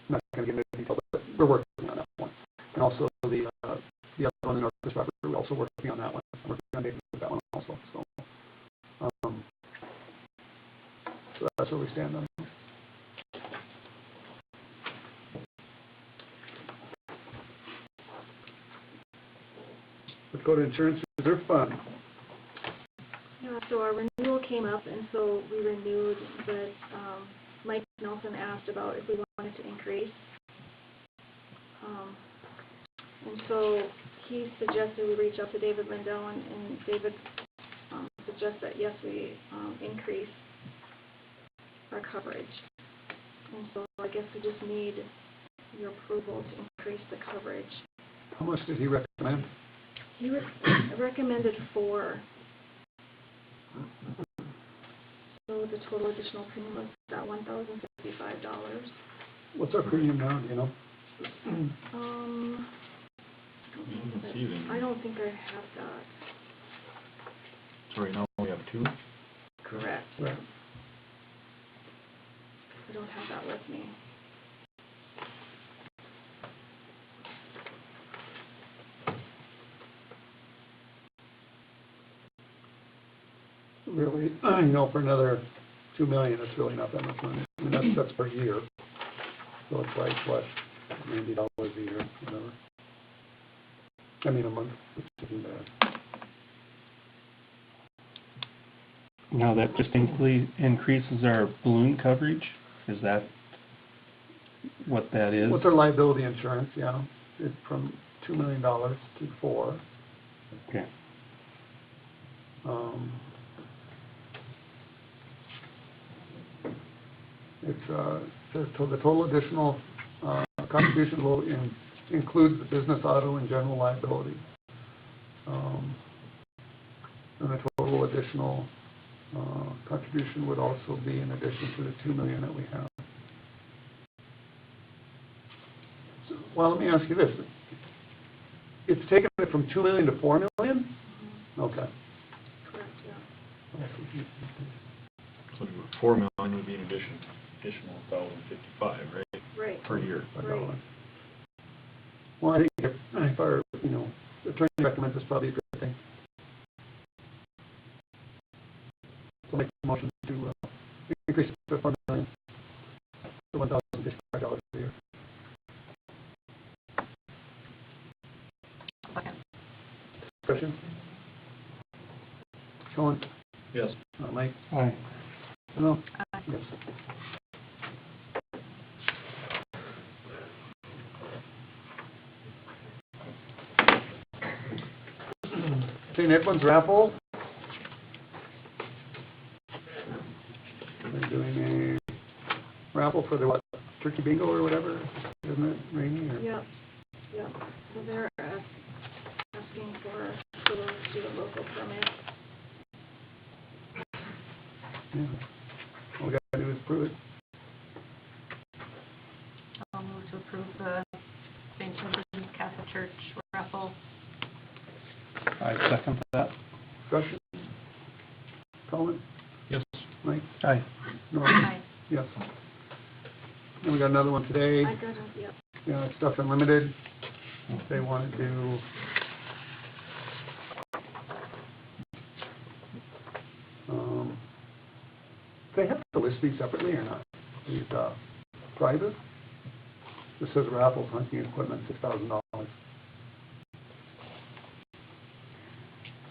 I'm not going to get into detail, but we're working on that one. And also the other one in North River, we're also working on that one. I'm working on David with that one also. So that's where we stand on it. Let's go to Insurance Reserve Fund. Yeah, so our renewal came up, and so we renewed, but Mike Nelson asked about if we wanted to increase. And so he suggested we reach out to David Lindell, and David suggests that, yes, we increase our coverage. And so I guess we just need your approval to increase the coverage. How much did he recommend? He recommended 4. So the total additional premium was about $1,055. What's our premium now, do you know? I don't think I have that. So right now we have 2. Correct. Right. I don't have that with me. really, for another 2 million, it's really not that much money. I mean, that's per year. So it's like, what, $90 a year, whatever. I mean, a month, which isn't bad. Now, that just increases our balloon coverage? Is that what that is? What's our liability insurance, yeah, it's from $2 million to 4. Okay. It's, so the total additional, contribution will include the business auto and general liability. And the total additional, contribution would also be in addition to the 2 million that we have. So, well, let me ask you this. It's taken it from 2 million to 4 million? Okay. Correct, yeah. So 4 million would be an additional 1,055, right? Right. Per year. Right. Well, I think if our, attorney recommends this, probably a good thing. So make a motion to increase it to 4 million to $1,055 a year. Second. Discussion? Sean? Yes. Mike? Aye. No? Aye. Yes. St. Edmunds raffle. We're doing a raffle for the what, turkey bingo or whatever, isn't it, Rainey? or- Yep, yep. So they're asking for people to do a local permit. Yeah. All we gotta do is prove it. I'll move to approve the St. Edmunds Catholic Church raffle. I second that. Discussion? Colin? Yes. Mike? Aye. Norm? Aye. Yes. And we got another one today. I got it, yep. Yeah, Stuff Unlimited. They want to do they have to list these separately or not? These private? This says raffles, hunting equipment, $6,000.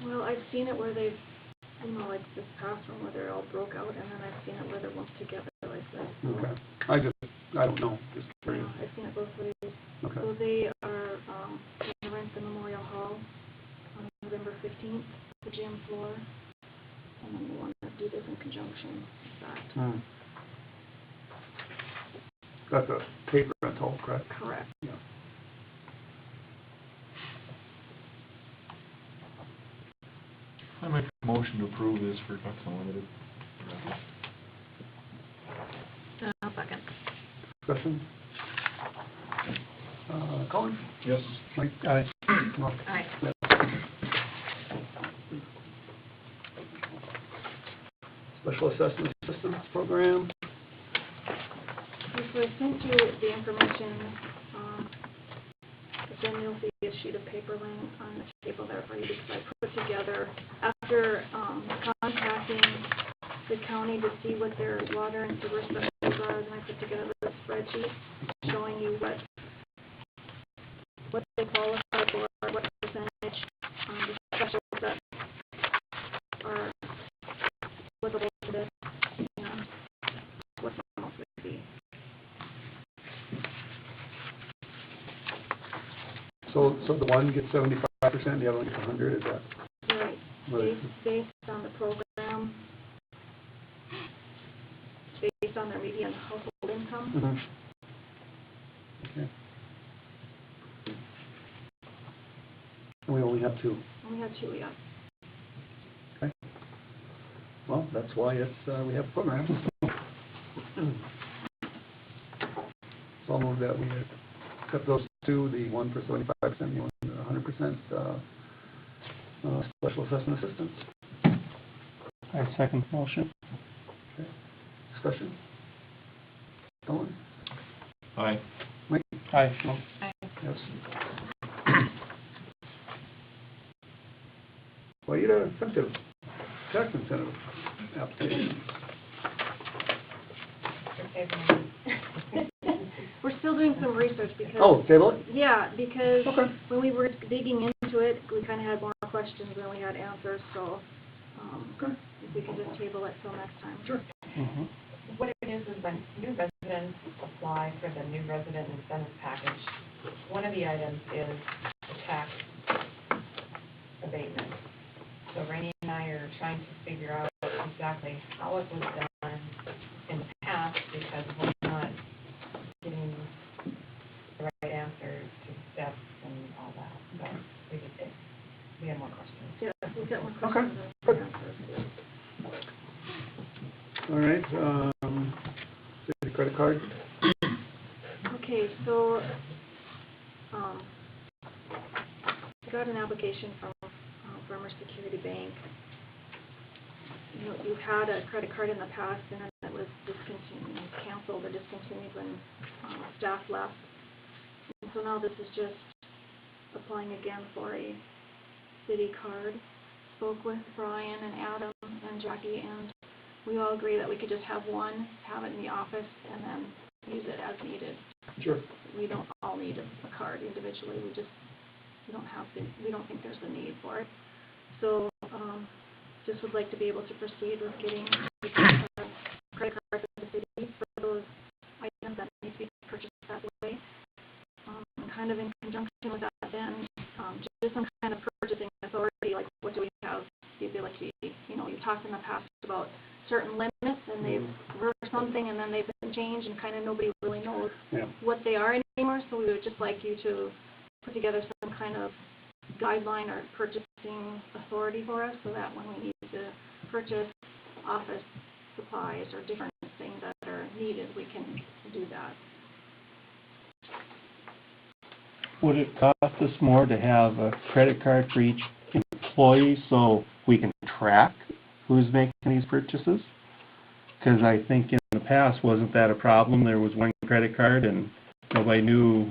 Well, I've seen it where they've, like this past one where they're all broke out, and then I've seen it where they're lumped together like this. So, Okay. I don't know, just curious. I've seen it both ways. Okay. So they are, going to rent the Memorial Hall on November 15th, the gym floor, and then they want to do this in conjunction with that. That's a paid rental, correct? Correct. Yeah. I make a motion to approve this for Ducks Unlimited. I'll second. Discussion? Colin? Yes. Mike? Aye. Mark? Aye. Yes. Special Assessment Systems Program. So I sent you the information, then you'll see a sheet of paper laying on the table there for you, because I put together, after contacting the county to see what their water and sewer specials are, then I put together a spreadsheet showing you what they qualify for, what percentage, the specials that are applicable to this, and what the amounts would be. So the one gets 75%, the other one gets 100, is that? Right, Right. based on the program, based on their median household income. Okay. And we only have 2. We have 2, yeah. Okay. Well, that's why it's, we have programs. So I'll move that we accept those 2, the one for 75%, the one for 100% special assessment assistance. I second the motion. Okay. Discussion? Colin? Aye. Mike? Aye. No? Aye. Yes. Well, you incentive. tax incentive application. We're still doing some research because. Oh, table it? Yeah, because Okay. when we were digging into it, we kind of had more questions than we had answers, so, Okay. if we could just table it till next time. Sure. Mhm. What it is when new residents apply for the new resident incentive package, one of the items is the tax abatement. So Rainey and I are trying to figure out exactly how it was done in the past, because we're not getting the right answers to steps and all that. So we have more questions. Yeah, we've got more Okay. questions than answers. All right, city credit card. Okay, so, I got an application from Farmer Security Bank. You know, you've had a credit card in the past, and then it was discontinued, canceled or discontinued when staff left. And so now this is just applying again for a city card. Spoke with Brian and Adam and Jackie, and we all agree that we could just have one, have it in the office, and then use it as needed. Sure. We don't all need a card individually, we don't think there's a need for it. So, just would like to be able to proceed with getting a credit card for the city for those items that need to be purchased that way. And kind of in conjunction with that then, just some kind of purchasing authority, like what do we have the ability, you know, you've talked in the past about certain limits, and they've reversed something, and then they've been changed, and kind of nobody really knows Yeah. what they are anymore, so we would just like you to put together some kind of guideline or purchasing authority for us, so that when we need to purchase office supplies or different things that are needed, we can do that. Would it cost us more to have a credit card for each employee so we can track who's making these purchases? Because I think in the past, wasn't that a problem? There was one credit card and nobody knew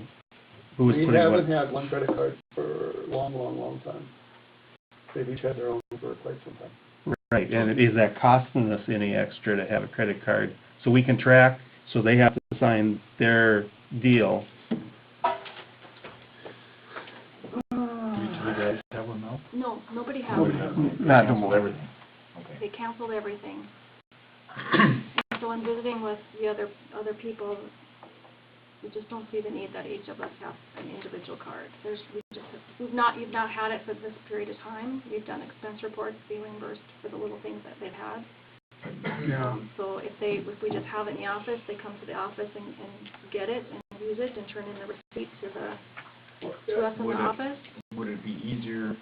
who was We putting haven't what. had one credit card for a long time. They've each had their own for quite some time. Right, and is that costing us any extra to have a credit card? So we can track, so they have to sign their deal. Do you two guys have one now? No, nobody has Nobody it. has. Not Canceled anymore. everything. Okay. They canceled everything. So in visiting with the other people, we just don't see the need that each of us have an individual card. You've not had it for this period of time. We've done expense reports, be reimbursed for the little things that they've had. Yeah. So if we just have it in the office, they come to the office and get it and use it and turn in the receipt to us in the office. Would it be easier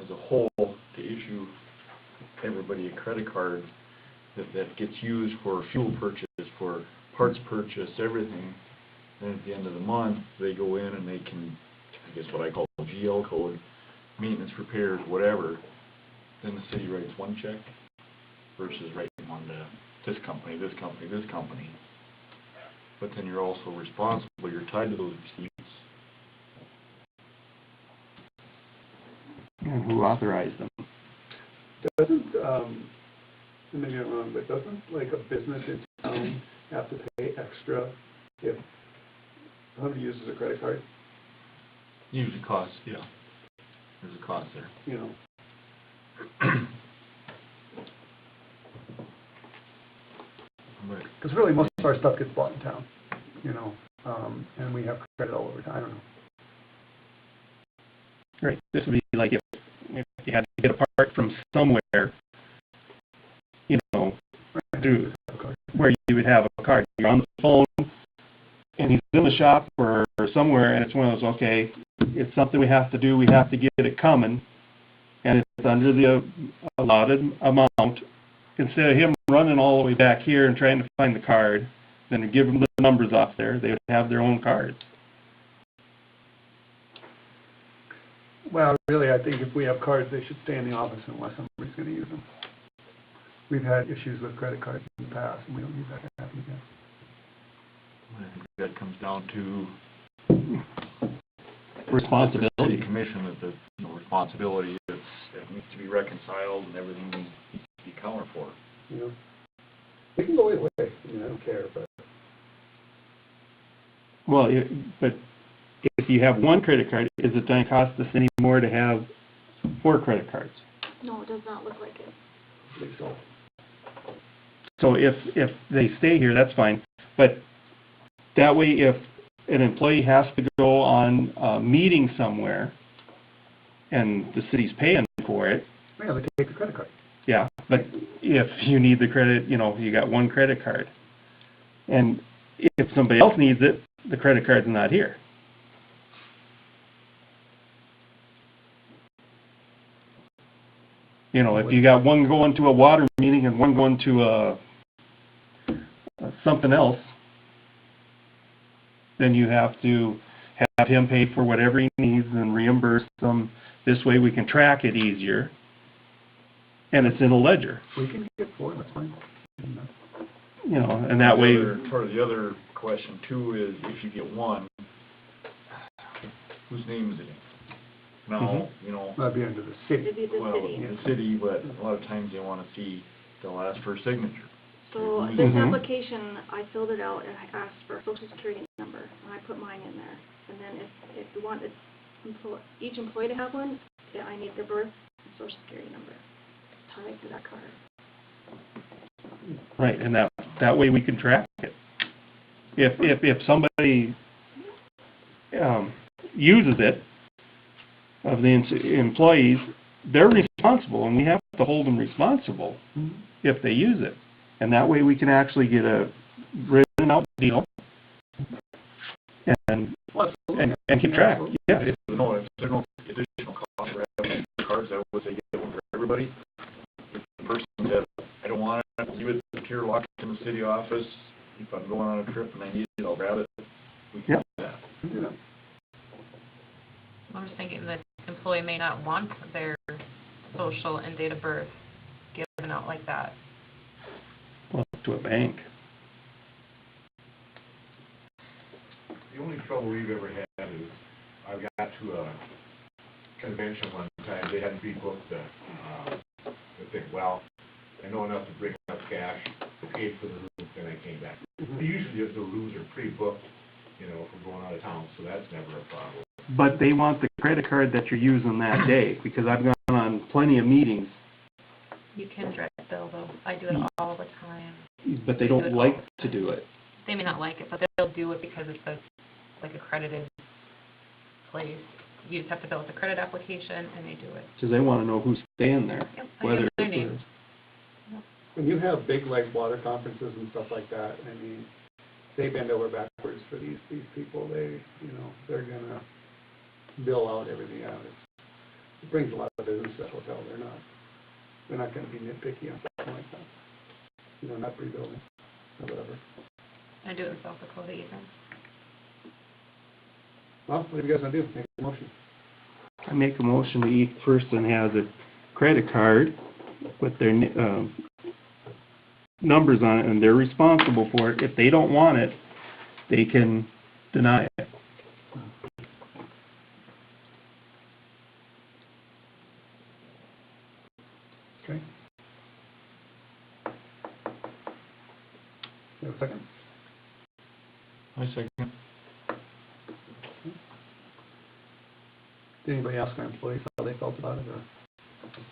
as a whole to issue everybody a credit card that gets used for fuel purchase, for parts purchase, everything, then at the end of the month, they go in and they can, I guess what I call GL code, maintenance, repairs, whatever, then the city writes one check versus writing one to this company, this company, this company. But then you're also responsible, you're tied to those receipts. And who authorized them? Doesn't, maybe I'm wrong, but doesn't like a business in town have to pay extra if somebody uses a credit card, Usually costs, yeah. There's a cost there. you know? Right. Because really, most of our stuff gets bought in town, you know, and we have credit all over town, I don't know. Right, this would be like if you had to get a part from somewhere, you know, through where you would have a card. You're on the phone, and he's in the shop or somewhere, and it's one of those, okay, it's something we have to do, we have to get it coming, and it's under the allotted amount. Instead of him running all the way back here and trying to find the card, then give him the numbers off there, they would have their own cards. Well, really, I think if we have cards, they should stay in the office unless somebody's going to use them. We've had issues with credit cards in the past, and we don't need that to happen again. I think that comes down to Responsibility. the city commission, that the responsibility is, if needs to be reconciled and everything needs to be accounted for. You know, we can go either way, I mean, I don't care, but. Well, but if you have one credit card, is it gonna cost us any more to have 4 credit cards? No, it does not look like it. I think so. So if they stay here, that's fine, but that way if an employee has to go on a meeting somewhere and the city's paying for it, Yeah, they take the credit card. yeah, but if you need the credit, you know, you got one credit card. And if somebody else needs it, the credit card's not here. You know, if you got one going to a water meeting and one going to something else, then you have to have him pay for whatever he needs and reimburse them. This way we can track it easier. And it's in a ledger, We can get 4, that's fine. you know, and that way, Part of the other question too is if you get one, whose name is it in? Now, you know, That'd be under the city. It'd be the well, city. the city, but a lot of times they wanna see, they'll ask for a signature. So Mhm. this application, I filled it out and I asked for a social security number, and I put mine in there. And then if you want each employee to have one, yeah, I need their birth and social security number tied to that card. right, and that way we can track it. If somebody uses it, of the employees, they're responsible, and we have to hold them responsible if they use it. And that way we can actually get a written out deal and keep track, yeah. If there's no additional cost for having cards, I would say get one for everybody. If the person said, I don't want it, leave it here locked in the city office, if I'm going on a trip and I need it, I'll grab it, we can do that. Yeah. I'm just thinking the employee may not want their social and date of birth given out like that. Well, to a bank. The only trouble we've ever had is, I got to a convention one time, they had pre-booked the thing, well, I know enough to bring up cash, I paid for the room, then I came back. Usually the rooms are pre-booked, you know, if we're going out of town, so that's never a problem. But they want the credit card that you're using that day, because I've gone on plenty of meetings, You can direct bill though. I do it all the time. but they don't like to do it. They may not like it, but they'll do it because it's like accredited place. You just have to fill out the credit application and they do it. Because they want to know who's staying there. Yep, I Whether give their it's name. When you have big like water conferences and stuff like that, I mean, they bend over backwards for these people. They, you know, they're gonna bill out everything out. It brings a lot of business to that hotel. They're not gonna be nitpicky on something like that. You know, not pre-building or whatever. I do it in South Dakota even. Well, what do you guys wanna do? Make a motion. I make a motion that each person has a credit card with their numbers on it, and they're responsible for it. If they don't want it, they can deny it. Okay. You have a second? I second. Did anybody ask our employees how they felt about it, or?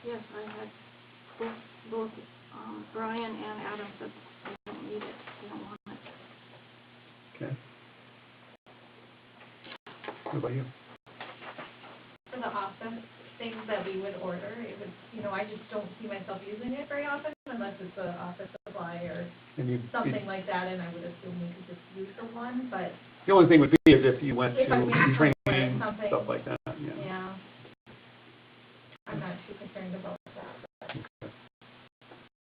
Yes, I had both Brian and Adam said they don't need it, they don't want it. Okay. What about you? For the office things that we would order, it would, you know, I just don't see myself using it very often unless it's an office supply or And something like that, and I would assume we could just use for one, but The only thing would be is if you went If I went to somewhere, training, something. stuff like that, yeah. yeah. I'm not too concerned about that.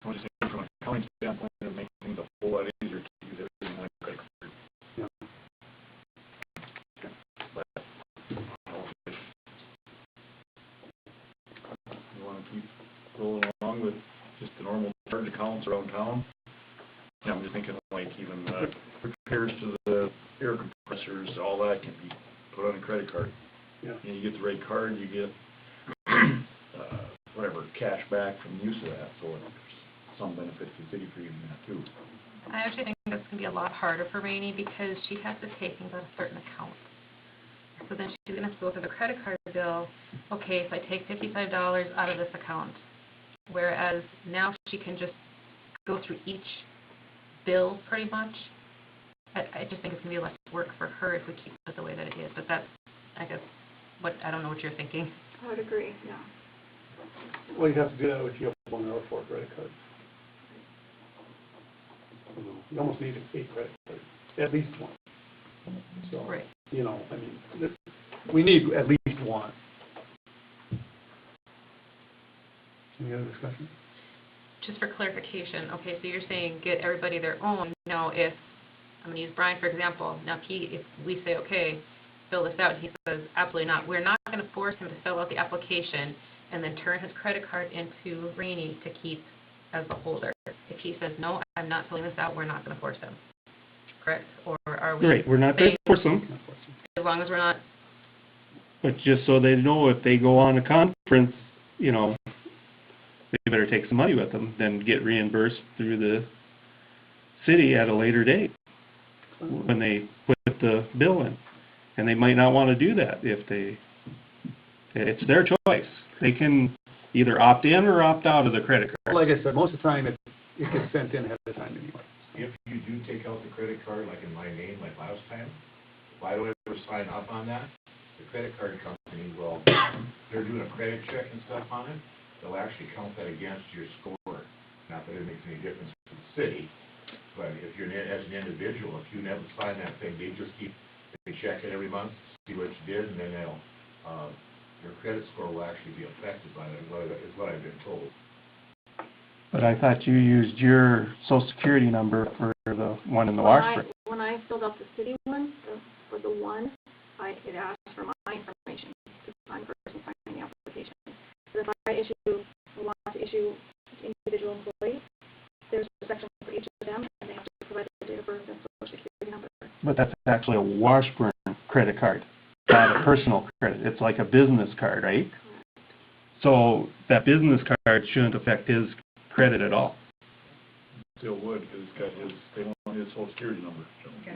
I would just say from an accounting standpoint, it makes things a whole lot easier to use everything on a credit card. Yeah. But, you know, if you wanna keep rolling along with just the normal charge accounts around town, yeah, I'm just thinking like even, repairs to the air compressors, all that can be put on a credit card. Yeah. And you get the right card, you get, whatever, cash back from use of that, so there's some benefit to the city for using that too. I actually think that's gonna be a lot harder for Rainey because she has to take things out of certain accounts. So then she's gonna have to go through the credit card bill, okay, if I take $55 out of this account, whereas now she can just go through each bill pretty much. I just think it's gonna be less work for her if we keep it the way that it is, but that's, I guess, I don't know what you're thinking. I would agree, yeah. Well, you'd have to do that if you have 1 or 4 credit cards. You almost need 8 credit cards, at least 1. So, Right. you know, I mean, we need at least 1. Any other discussion? Just for clarification, okay, so you're saying get everybody their own. Now, if, I'm gonna use Brian for example, now if we say, okay, fill this out, and he says, absolutely not, we're not gonna force him to fill out the application and then turn his credit card into Rainey to keep as the holder. If he says, no, I'm not filling this out, we're not gonna force him, correct? Or are we Right, we're not there saying, to force them, as long as we're not, but just so they know if they go on a conference, you know, they better take some money with them, then get reimbursed through the city at a later date when they put the bill in. And they might not want to do that it's their choice. They can either opt in or opt out of the credit card. Like I said, most of the time it gets sent in ahead of time anyway. If you do take out the credit card, like in my name, like last time, if I don't ever sign up on that, the credit card company will, they're doing a credit check and stuff on it, they'll actually count that against your score. Not that it makes any difference to the city, but if you're, as an individual, if you never sign that thing, they check it every month, see what you did, and then your credit score will actually be affected by that, is what I've been told. But I thought you used your social security number for the one in the Washburn. When I filled out the city one, for the one, it asked for my information to sign the person signing the application. So if I want to issue individual employees, there's a section for each of them, and they have to provide their date of birth and social security number. But that's actually a Washburn credit card, not a personal credit. It's like a business card, right? So that business card shouldn't affect his credit at all. Still would, because they want his social security number. So yeah.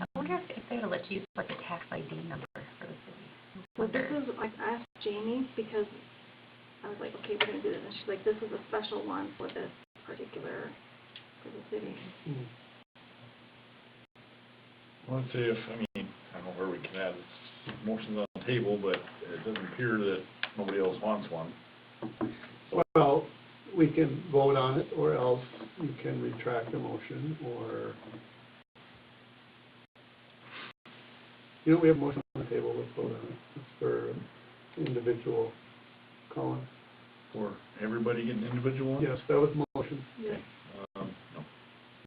I wonder if they would let you use like a tax ID number for the city. Well, this is, I asked Jamie because I was like, okay, we're going to do this. And she's like, this is a special one for this particular, for the city. Well, let's see if, I don't know where we can add motions on the table, but it doesn't appear that nobody else wants one. Well, we can vote on it, or else you can retract the motion, or, you know, we have a motion on the table, let's vote on it. It's for individual, Colin. For everybody getting an individual one? Yes, that was the motion. Yes. No.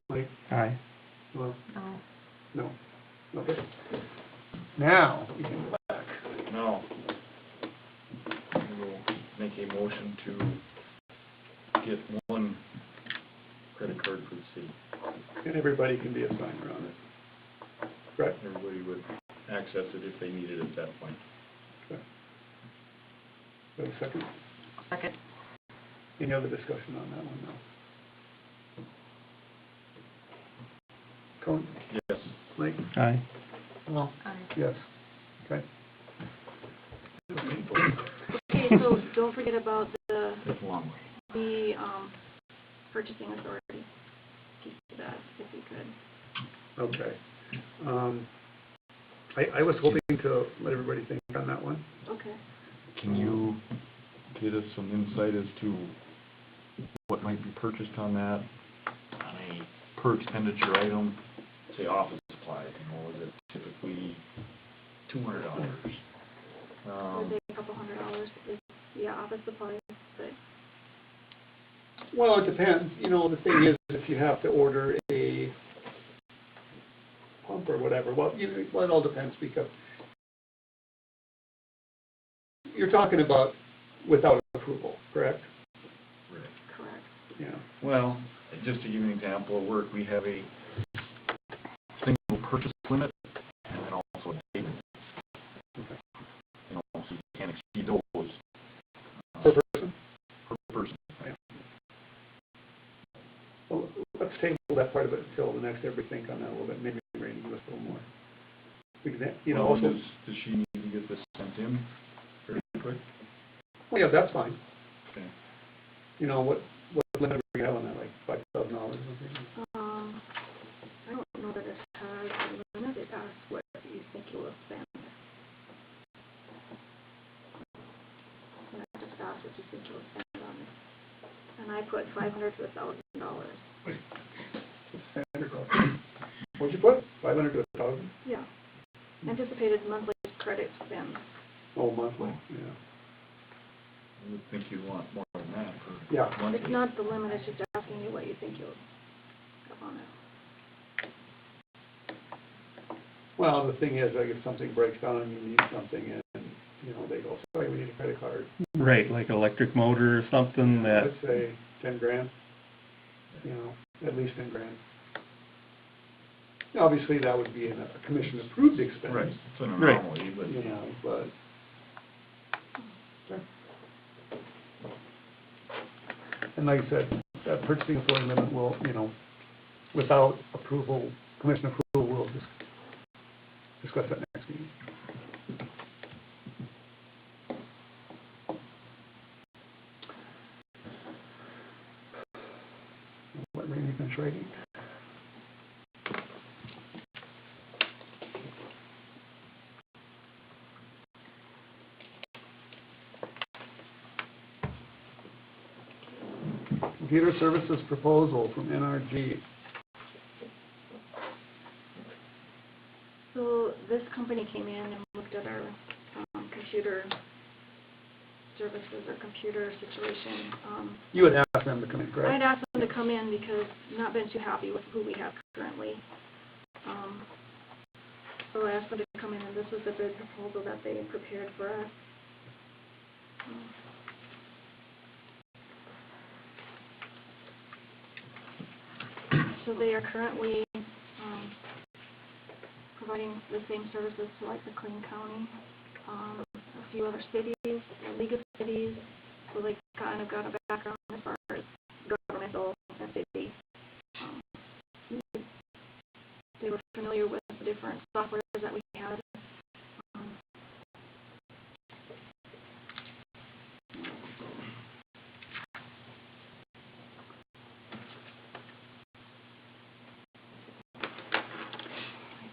Mike? Aye. Well, No. no. Okay. Now, we can go back. No. We'll make a motion to get one credit card for the city. And everybody can be a signer on it. Right. Everybody would access it if they needed it at that point. Okay. Wait a second. Second. Any other discussion on that one now? Colin? Yes. Mike? Aye. Well, yes. Okay. Okay, so don't forget about It's a long way. the purchasing authority. Keep that if you could. Okay. I was hoping to let everybody think on that one. Okay. Can you get us some insight as to what might be purchased on that, on a per expenditure item, say office supplies, is it typically $200? I'd say a couple $100 is, office supplies, but Well, it depends. You know, the thing is, if you have to order a pump or whatever, well, it all depends, because you're talking about without approval, correct? Right. correct. Yeah. Well, just to give you an example of work, we have a single purchase limit and then also a date. So you can't exceed those. everybody think on that a little bit, maybe Randy give us a little more. Because, you know, Well, also, does she need to get this sent in pretty quick? well, yeah, that's fine. Okay. You know, what limit are we gonna have on that, like $5,000 or something? I don't know that it has a limit, it asks what you think you will spend. And I just asked what you think you'll spend on it. And I put $500 to $1,000. What'd you put? 500 to 1,000? Yeah. Anticipated monthly credit spend. Oh, monthly, yeah. I would think you'd want more than that for Yeah. monthly. It's not the limit, it's just asking you what you think you'll have on it. Well, the thing is, like, if something breaks down and you need something, and, you know, they go, sorry, we need a credit card. Right, like electric motor or something that, Let's say 10 grand, you know, at least 10 grand. Obviously, that would be a commission-approved expense. Right, it's an Right. anomaly, but. You know, but. Okay. And like I said, that purchasing authority limit will, you know, without approval, commission approval, we'll discuss that next meeting. Let Randy finish writing. Computer services proposal from NRG. So this company came in and looked at our computer services or computer situation. You would ask them to come in, correct? I'd asked them to come in because I've not been too happy with who we have currently. So I asked them to come in, and this was the bid proposal that they prepared for us. So they are currently providing the same services to like McLean County, a few other cities, a league of cities, so they kind of got a background as far as governmental entity. They were familiar with the different softwares that we had.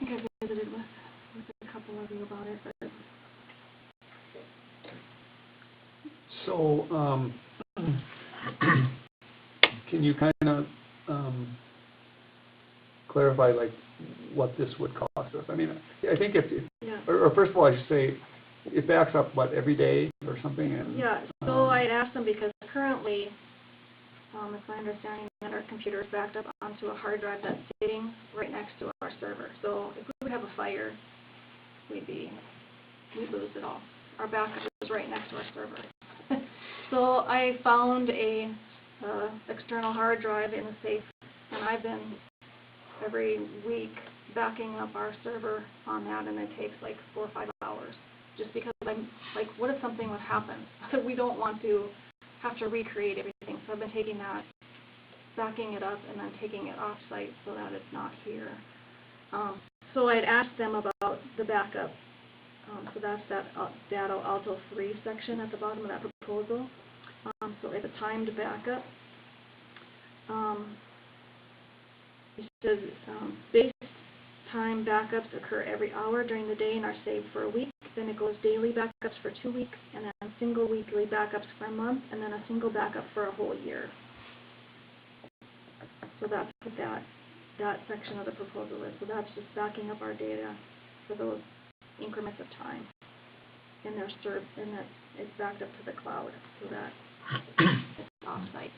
I think I visited with a couple of you about it, but So, can you kind of clarify, like, what this would cost us? I mean, I think yeah. or first of all, I should say, it backs up, what, every day or something? And, Yeah, so I had asked them because currently, it's my understanding that our computer is backed up onto a hard drive that's sitting right next to our server. So if we would have a fire, we'd lose it all. Our backup is right next to our server. So I found a external hard drive in a safe, and I've been every week backing up our server on that, and it takes like 4 or 5 hours. Just because I'm like, what if something would happen? We don't want to have to recreate everything. So I've been taking that, backing it up, and then taking it off site so that it's not here. So I had asked them about the backup. So that's that Data Alto 3 section at the bottom of that proposal. So it's a timed backup. It says base time backups occur every hour during the day and are saved for a week. Then it goes daily backups for 2 weeks, and then single weekly backups for a month, and then a single backup for a whole year. So that's what that section of the proposal is. So that's just backing up our data for those increments of time. And they're served, and that it's backed up to the cloud so that it's off-site.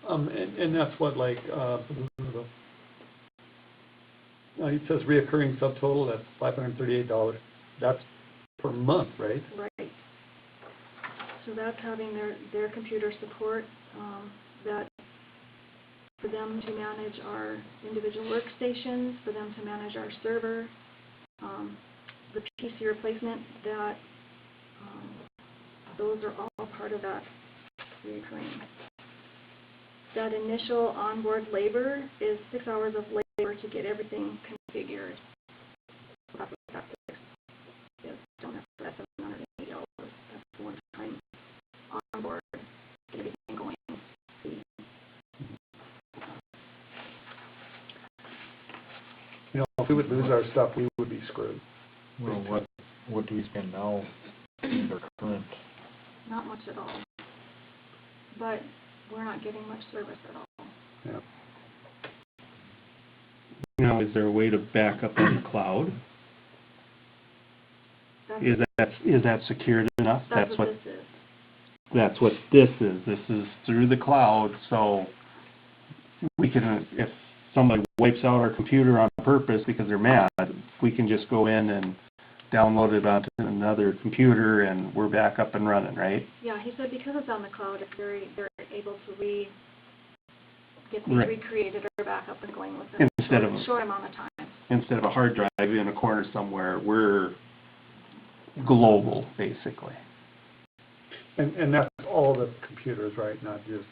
And that's what, like, it says reoccurring subtotal, that's $538. That's per month, right? Right. So that's having their computer support, that for them to manage our individual workstations, for them to manage our server, the PC replacement, that those are all part of that reoccurring. that initial onboard labor is 6 hours of labor to get everything configured. That's what that fix is. Don't have that $780. That's one time onboard, get everything going. You know, if we would lose our stuff, we would be screwed. Well, what do we spend now in our current? Not much at all. But we're not getting much service at all. Yeah. Now, is there a way to back up on the cloud? Is that secured enough? That's what this is. That's what this is. This is through the cloud, so we can, if somebody wipes out our computer on purpose because they're mad, we can just go in and download it onto another computer and we're back up and running, right? Yeah, he said because it's on the cloud, they're able to get things Right. recreated or back up and going with it Instead for of a short amount of time. Instead of a hard drive in a corner somewhere, we're global, basically. And that's all the computers, right, not just,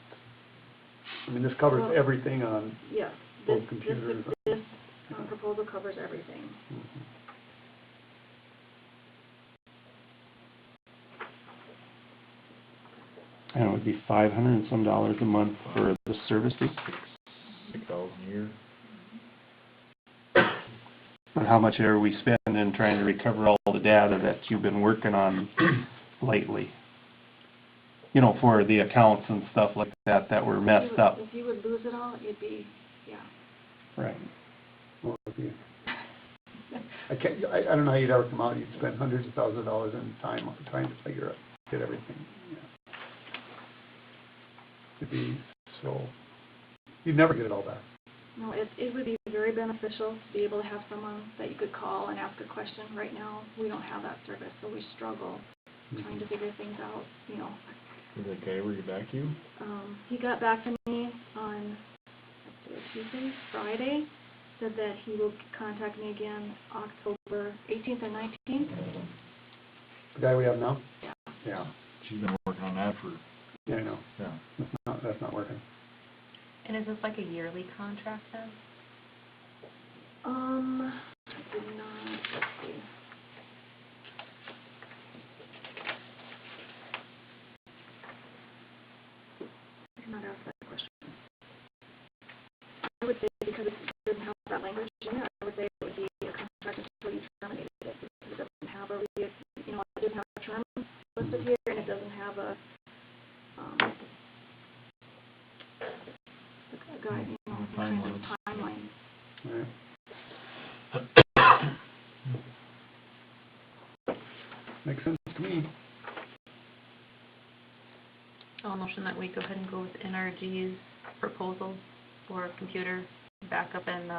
I mean, this covers Well, everything on Yes, both this computers. proposal covers everything. Mhm. And it would be $500 and some a month for the service fee. 6,000 a year. But how much are we spending trying to recover all the data that you've been working on lately? You know, for the accounts and stuff like that were messed up. If you would lose it all, it'd be, yeah. Right. Well, if you- I don't know how you'd ever come out, you'd spend hundreds of thousands of dollars in time on trying to figure out, get everything. Yeah. It'd be so, you'd never get it all back. No, it would be very beneficial to be able to have someone that you could call and ask a question. Right now, we don't have that service, so we struggle trying to figure things out, you know. Did that guy ever get back to you? He got back to me on Tuesday, Friday, said that he will contact me again October 18th or 19th. The guy we have now? Yeah. Yeah, She's been working on that for, yeah, I know, yeah. that's not working. And is this like a yearly contract then? I did not, let's see. I did not ask that question. I would say because it doesn't have that language in it, I would say it would be a contract until you terminated it. Because it doesn't have a, you know, it doesn't have a term listed here, and it doesn't have a guide, you know, kind of timeline. Right. Makes sense to me. I'll motion that we go ahead and go with NRG's proposal for computer backup and,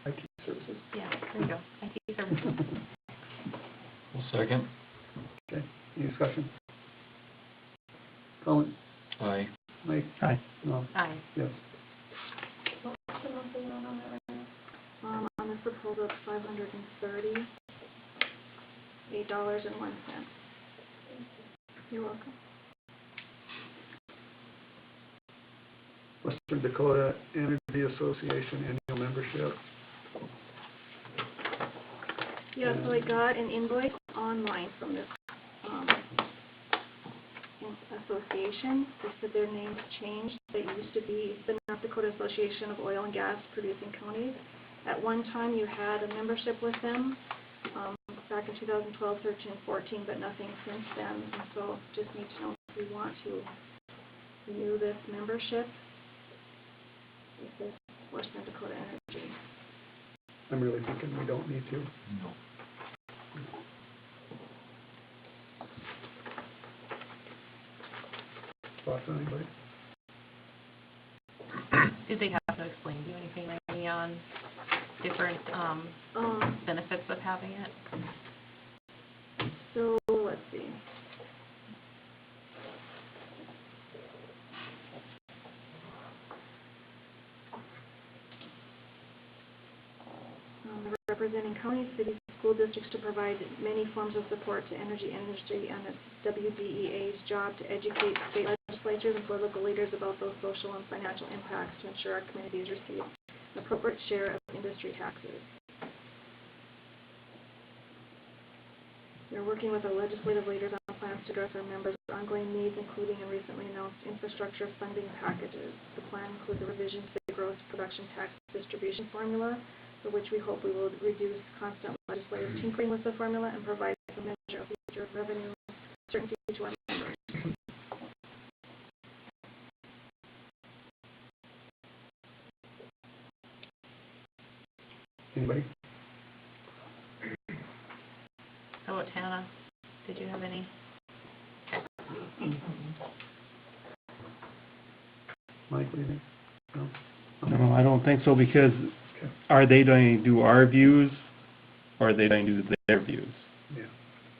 IT services. yeah, there you go, IT services. Well, second. Okay, any discussion? Colin? Aye. Mike? Aye. No? Aye. Yes. What's the monthly amount on that right now? On this proposal, it's $538.01. You're welcome. Western Dakota Energy Association annual membership. Yeah, so I got an invoice online from this association. They said their name's changed. They used to be the North Dakota Association of Oil and Gas Producing Counties. At one time, you had a membership with them back in 2012, 13, 14, but nothing since then. And so just need to know if we want to renew this membership. This is Western Dakota Energy. I'm really thinking we don't need to. No. Thoughts on anybody? Did they have to explain to you anything, Randy, on different, benefits of having it? So, let's see. Representing counties, cities, school districts to provide many forms of support to energy industry and the WDEA's job to educate state legislatures and political leaders about those social and financial impacts to ensure our communities receive an appropriate share of industry taxes. We are working with our legislative leaders on plans to address our members' ongoing needs, including and recently announced infrastructure funding packages. The plan includes a revision to the gross production tax distribution formula, for which we hope we will reduce constant legislative tinkering with the formula and provide a measure of future revenue certainty to our members. Anybody? How about Hannah? Did you have any? Mike, what do you think? No? No, I don't think so, because are they going to do our views, or are they going to do their views? Yeah.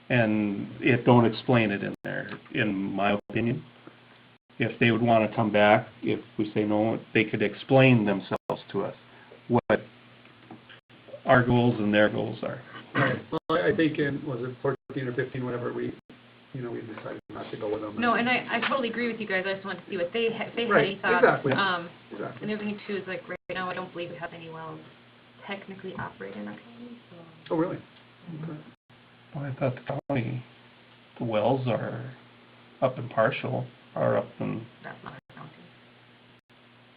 And it don't explain it in there, in my opinion. If they would want to come back, if we say no, they could explain themselves to us, what our goals and their goals are. Right. Well, I think in, was it 14 or 15, whenever we decided not to go with them. No, and I totally agree with you guys. I just wanted to see what they had any Right, thoughts. exactly. And the other thing too is, like, right now I don't believe we have any wells technically operating in our county, so. Oh, really? Okay. Well, I thought the county, the wells are up in Partial, are up in, That's not our county.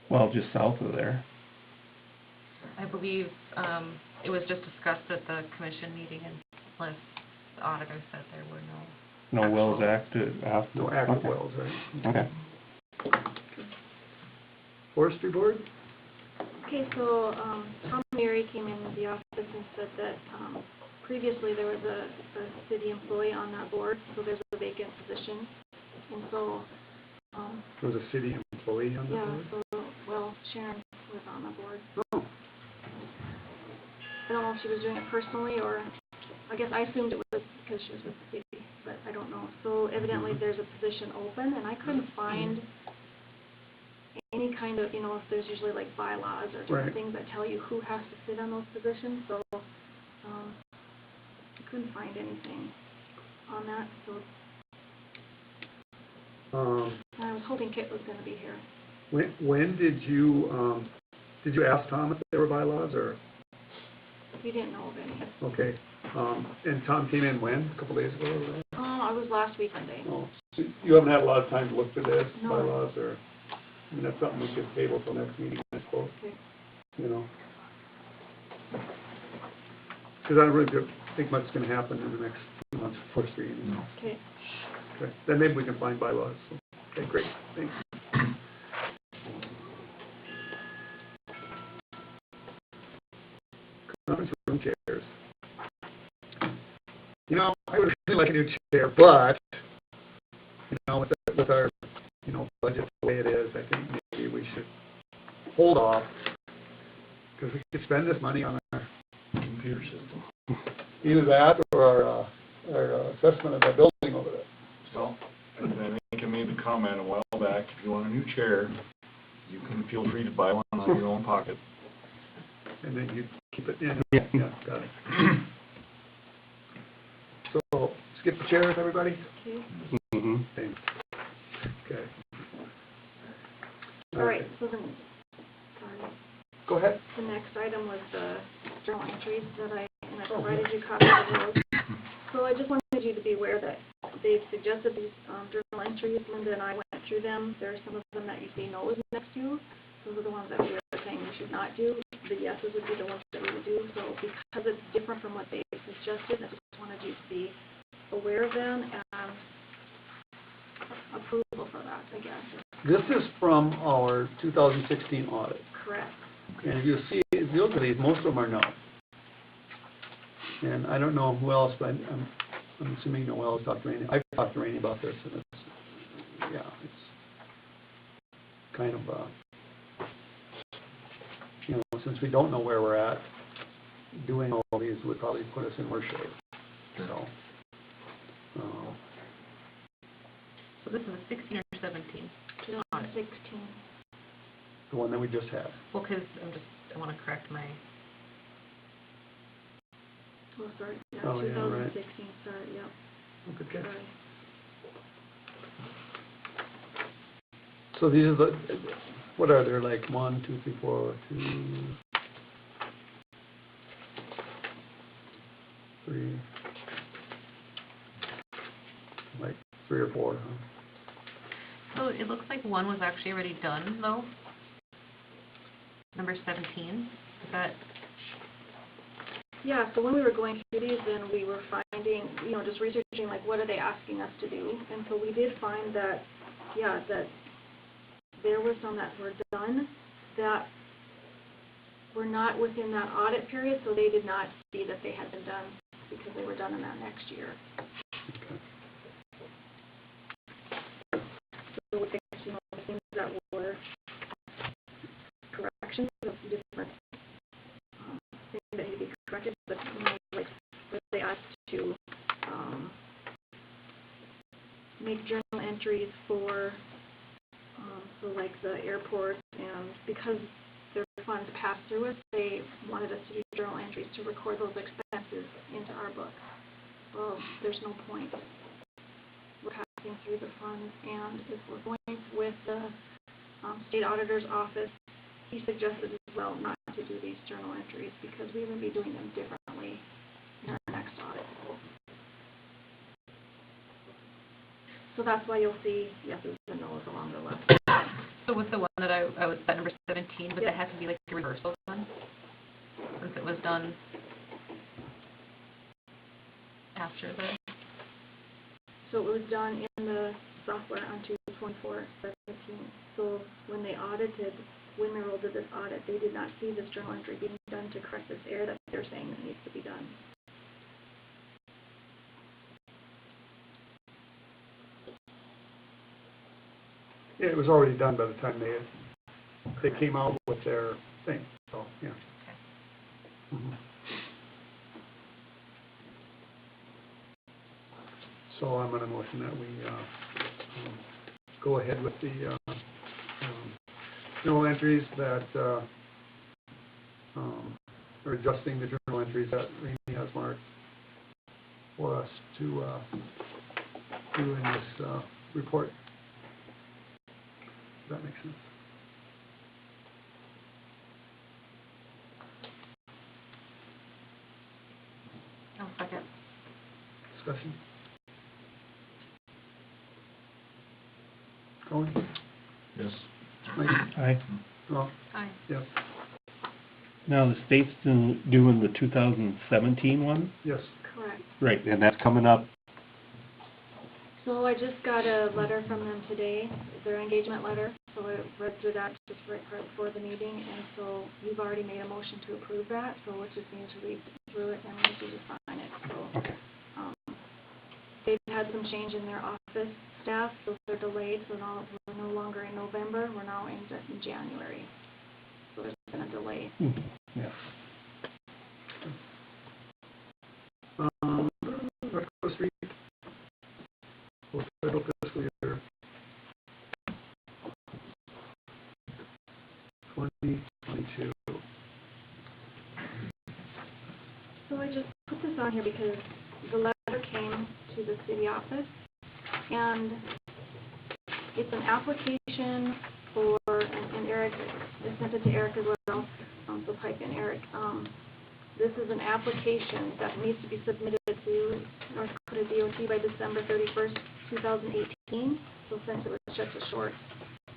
well, just south of there. I believe, it was just discussed at the commission meeting, and unless the auditor said there were no. No wells actual- active. No active Okay. wells, right? Okay. Forestry Board? Okay, so Tom Mary came into the office and said that previously there was a city employee on that board, so there's a vacant position. And so, There was a city employee on the yeah, board? so, well, Sharon was on the board. Oh, I don't know if she was doing it personally, or I guess I assumed it was because she was with the city, but I don't know. So evidently there's a position open, and I couldn't find any kind of, if there's usually like bylaws or different Right. things that tell you who has to sit on those positions, so I couldn't find anything on that, so I was hoping Kit was going to be here. when did you ask Tom if there were bylaws, or, We didn't know of any. okay, and Tom came in when, a couple days ago, or what? I was last week Monday. Oh, so you haven't had a lot of time to look through this, No. bylaws, or, I mean, that's something we could table till next meeting, I suppose, Okay. Because I don't really think much is gonna happen in the next few months for forestry, Okay. Okay, then maybe we can find bylaws, so, okay, great, thanks. Conference room chairs. I would really like a new chair, but, with our, budget the way it is, I think maybe we should hold off, because we could spend this money on our, Computer system. either that or our assessment of the building over there. So, and I think I made the comment a while back, if you want a new chair, you can feel free to buy one out of your own pocket. And then you keep it in. Yeah. Yeah, got it. So, skip the chairs, everybody? Okay. Mm-hmm. Thanks. Okay. All right, so then, sorry. Go ahead. The next item was the journal entries that I provided you copies of those. So I just wanted you to be aware that they've suggested these journal entries. Linda and I went through them. There are some of them that you say no is next to. Those are the ones that we are saying we should not do. The yeses would be the ones that we would do. So because it's different from what they suggested, I just wanted you to be aware of them and approval for that, I guess. This is from our 2016 audit. Correct. And if you look at these, most of them are no. And I don't know who else, but I'm assuming Noel has talked to Rainey. I've talked to Rainey about this, and it's kind of, since we don't know where we're at, doing all these would probably put us in worse shape. So, So this is a 16 or 17? 16. the one that we just had. Well, because I want to correct my, Oh, sorry. Yeah, Oh, yeah, right. 2016, sorry, yep. Good catch. Sorry. So these are the, what are there, like 1, 2, 3, 4, 2, 3, like 3 or 4, huh? So it looks like one was actually already done, though. Number 17, is that, Yeah, so when we were going through these, then we were finding, just researching, like, what are they asking us to do? And so we did find that, that there were some that were done that were not within that audit period, so they did not see that they had been done because they were done in that next year. So we think, the things that were corrections of different things that need to be corrected, but like they asked to make journal entries for so like the airport, and because their funds passed through us, they wanted us to do journal entries to record those expenses into our book. Well, there's no point. We're passing through the funds, and if we're going with the state auditor's office, he suggested as well not to do these journal entries because we would be doing them differently in our next audit. So that's why you'll see yeses and nos along the left. so with the one that I was at number 17, would Yep. that have to be like a reversal one? Since it was done after the, So it was done in the software on 2/24/17. So when they audited, when Merrill did this audit, they did not see this journal entry being done to correct this error that they're saying that needs to be done. Yeah, it was already done by the time they came out with their thing, so, yeah. Mhm. So I'm gonna motion that we, go ahead with the, journal entries that, or adjusting the journal entries that Randy has marked for us to, do in this, report. Does that make sense? oh, second. Discussion? Colin? Yes. Mike? Aye. Rob? Aye. Yes. Now, the state's doing the 2017 one? Yes. Correct. Right, and that's coming up. So I just got a letter from them today, their engagement letter. So I read through that just right before the meeting, and so you've already made a motion to approve that, so we just need to read through it and we need to sign it. So Okay. they've had some change in their office staff, so they're delayed, so now we're no longer in November, we're now in January. So there's been a delay. Yeah. North Coast Street. For federal fiscal year 2022. So I just put this on here because the letter came to the city office, and it's an application for, and Eric, I sent it to Eric as well, so Pike and Eric. This is an application that needs to be submitted to North Dakota DOT by December 31st, 2018. So since it was just a short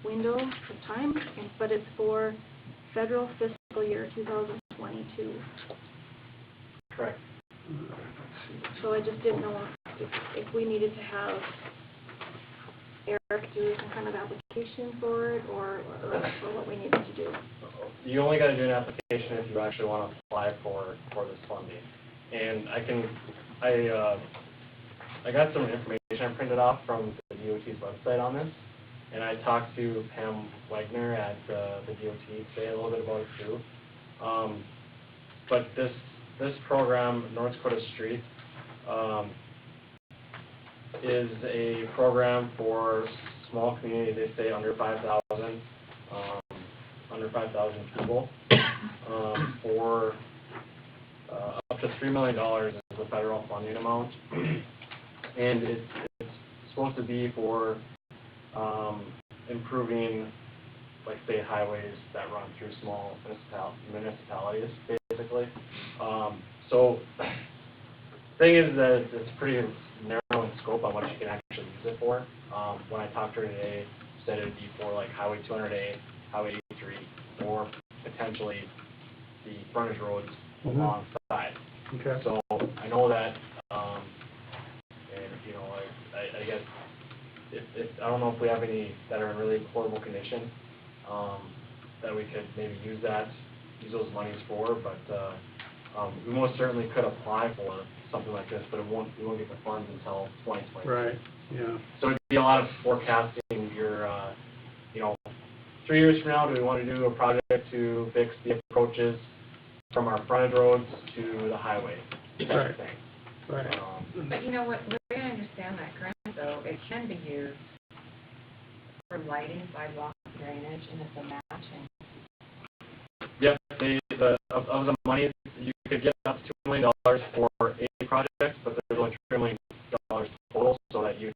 window of time, but it's for federal fiscal year 2022. Correct. So I just didn't know if we needed to have Eric do some kind of application for it, or what we needed to do. You only gotta do an application if you actually wanna apply for this funding. And I got some information I printed off from the DOT's website on this, and I talked to Pam Wagner at the DOT today a little bit about it too. But this program, North Dakota Street, is a program for small communities, they say under 5,000 people, for up to $3 million is the federal funding amount. And it's supposed to be for improving, like, state highways that run through small municipalities, basically. So, thing is that it's pretty narrow in scope on what you can actually use it for. When I talked to her today, said it'd be for like Highway 200A, Highway 83, or potentially the frontage roads alongside. Okay. So I know that, and you know, I guess if I don't know if we have any that are in really horrible condition, that we could maybe use those monies for, but we most certainly could apply for something like this, but we won't get the funds until 2020. Right, yeah. So it'd be a lot of forecasting your, you know, 3 years from now, do we want to do a project to fix the approaches from our frontage roads to the highway, type of thing. Right. But you know what, the way I understand that grant though, it can be used for lighting, sidewalk, drainage, and it's a matching. Yep, of the money, you could get up to $2 million for a project, but there's only $3 million total, so that you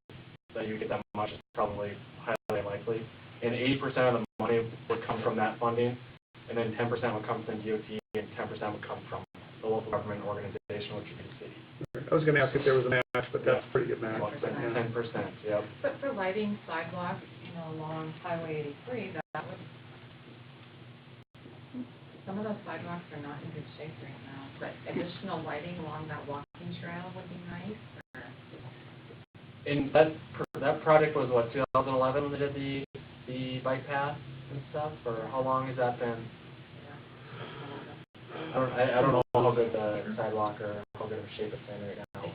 get that much is probably highly likely. And 80% of the money would come from that funding, and then 10% would come from DOT, and 10% would come from the local government organization, which would be the city. I was gonna ask if there was a match, but that's a pretty good match. About 10%, yep. But for lighting sidewalks, you know, along Highway 83, that would, some of those sidewalks are not in good shape right now, but additional lighting along that walking trail would be nice, or? And that project was what, 2011 when they did the bike path and stuff, or how long has that been? I don't know how good the sidewalk or how good of a shape it's in right now.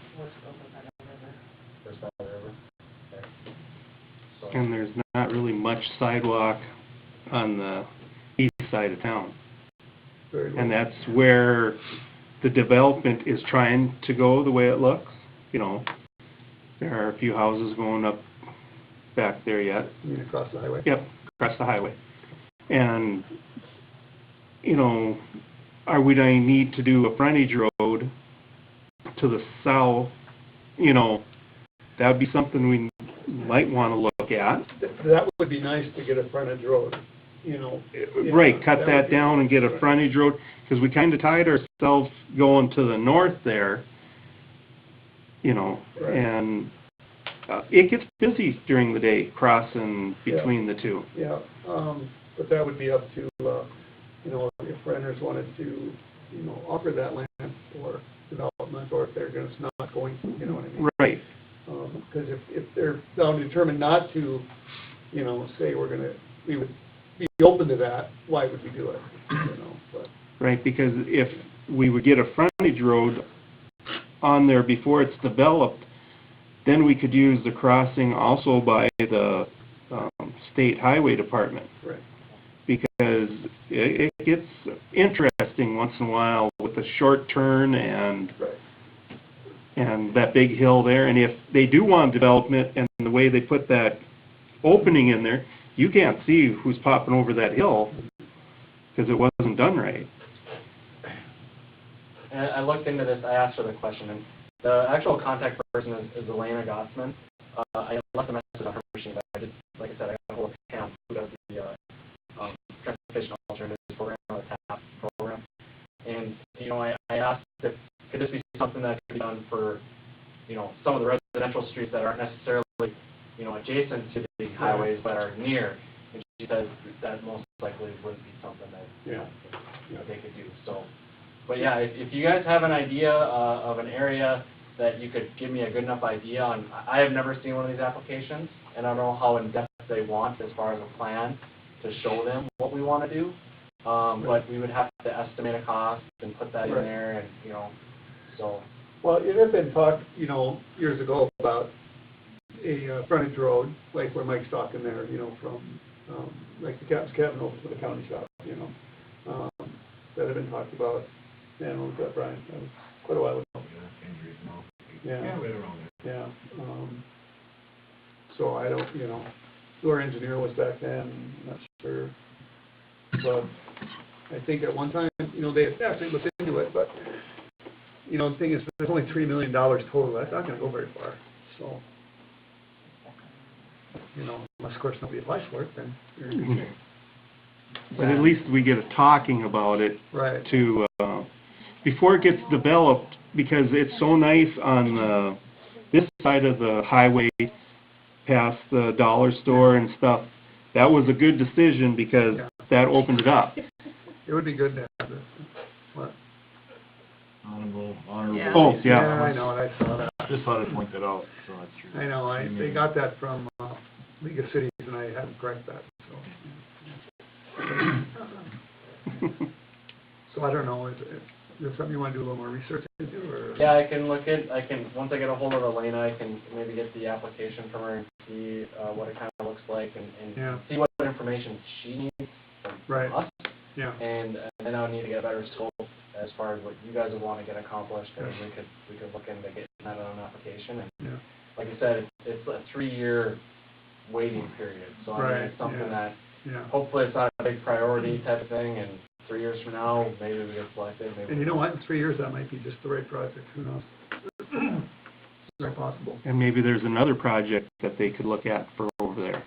First by the river. Okay. So, And there's not really much sidewalk on the east side of town. Very And well. that's where the development is trying to go, the way it looks. You know, there are a few houses going up back there yet. You mean across the highway? Yep, across the highway. And, you know, are we going to need to do a frontage road to the south? You know, that would be something we might want to look at. That would be nice to get a frontage road, you know. Yeah, Right, cut would that be- down and get a frontage road, because we kind of tied ourselves going to the north there, you know, Right. and it gets busy during the day crossing Yeah. between the two. Yeah, but that would be up to, you know, if renters wanted to, you know, offer that land for development, or if they're just not going to, you know what I mean? Right, Because if they're now determined not to, you know, say we would be open to that, why would we do it, you know, but. right, because if we would get a frontage road on there before it's developed, then we could use the crossing also by the state highway department. Right. Because it gets interesting once in a while with a short turn and Right. and that big hill there. And if they do want development, and the way they put that opening in there, you can't see who's popping over that hill because it wasn't done right. and I looked into this, I asked her the question, and the actual contact person is Elena Gossman. I left a message on her machine, but I just, like I said, I got a hold of Pam, who does the Transportation Alternatives Program, or the TAP program. And, you know, I asked if, could this be something that could be done for, you know, some of the residential streets that aren't necessarily, you know, adjacent to the highways, but are near. And she says that most likely wouldn't be something that, Yeah. that they could do, so. But yeah, if you guys have an idea of an area that you could give me a good enough idea on, I have never seen one of these applications, and I don't know how in-depth they want as far as a plan to show them what we want to do. But we would have to estimate a cost and put that in Right. there, and, you know, so. Well, it had been talked, you know, years ago about a frontage road, like where Mike's talking there, you know, from, like the Captain's Cabin over to the county shop, you know. That had been talked about, man, when was that, Brian? That was quite a while ago. Injuries, no. Yeah. Right around there. Yeah, so I don't, you know, who our engineer was back then, I'm not sure. But I think at one time, you know, they actually looked into it, but, you know, the thing is, there's only $3 million total, that's not gonna go very far, so. You know, unless, of course, nobody applies for it, then you're, But at least we get a talking about it right. to, before it gets developed, because it's so nice on this side of the highway, past the dollar store and stuff. That was a good decision because Yeah. that opened it up. It would be good to have this. What? Honorable. Yeah. Oh, yeah. I know, I saw that. Just thought I'd point that out, so that's true. I know, they got that from, League of Cities, and I hadn't corrected that, so. So I don't know, is there something you wanna do a little more research into, or? Yeah, I can once I get a hold of Elena, I can maybe get the application from her and see, what it kinda looks like Yeah. and see what information she needs from Right. us. Yeah, And then I would need to get a better scope as far as what you guys would wanna get accomplished, and we could look into getting that on an application. And yeah, like I said, it's a 3-year waiting period, so I mean, Right, it's something yeah. that, yeah. hopefully it's not a big priority type of thing, and 3 years from now, maybe we get selected, maybe. And you know what, in 3 years, that might be just the right project, who knows? Very possible. And maybe there's another project that they could look at for over there.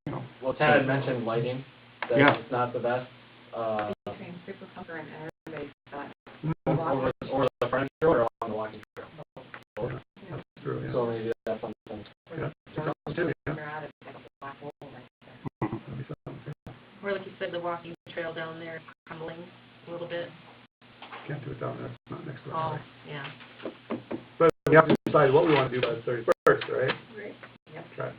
You know, Well, Tad had mentioned lighting, that Yeah. it's not the best, Between Super Comfort and everybody, but over the frontage road or on the walking trail. Yeah, that's true, yeah. So maybe that's something. Yeah. don't Too, yeah. figure out it's like a black hole right there. That'd be something. Or like you said, the walking trail down there crumbling a little bit. Can't do it down there, it's not next to Oh, it. yeah. But we have to decide what we wanna do by the 31st, right? Right. Okay.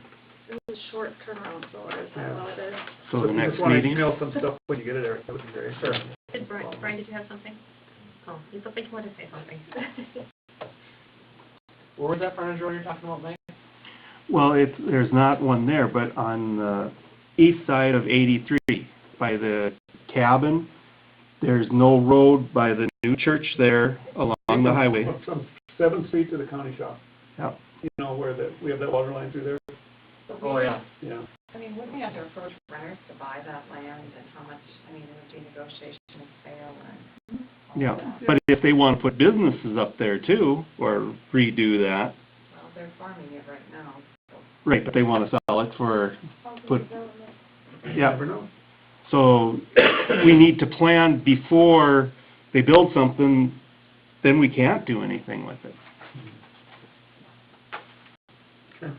It was a short turnaround, so it is Yeah. what it is. so if the you next just wanna meeting, email some stuff when you get it there, that would be great. Sure. Brian, did you have something? Oh, you look like you wanted to say something. Where was that frontage road you're talking about, Mike? well, there's not one there, but on the east side of 83, by the cabin, there's no road by the new church there along the highway. From 7th Street to the county shop, Yep. you know, where we have that water line through there? Oh, yeah. Yeah. I mean, wouldn't we have to approach renters to buy that land and how much, I mean, it would be negotiation and sale and all Yeah, of that. but if they want to put businesses up there too, or redo that, Well, they're farming it right now, so. right, but they want to sell it for, put, You yeah. never know. So we need to plan before they build something, then we can't do anything with it. Okay.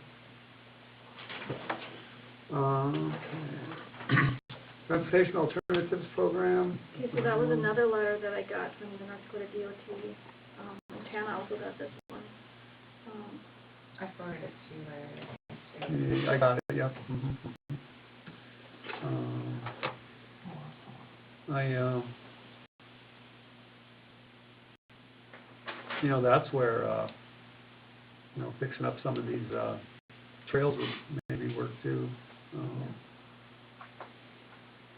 Transportation Alternatives Program. Okay, so that was another letter that I got from the North Dakota DOT. And Tana also got this one. I forwarded it to you, Larry. I got it, yep. You know, that's where, you know, fixing up some of these, trails would maybe work too.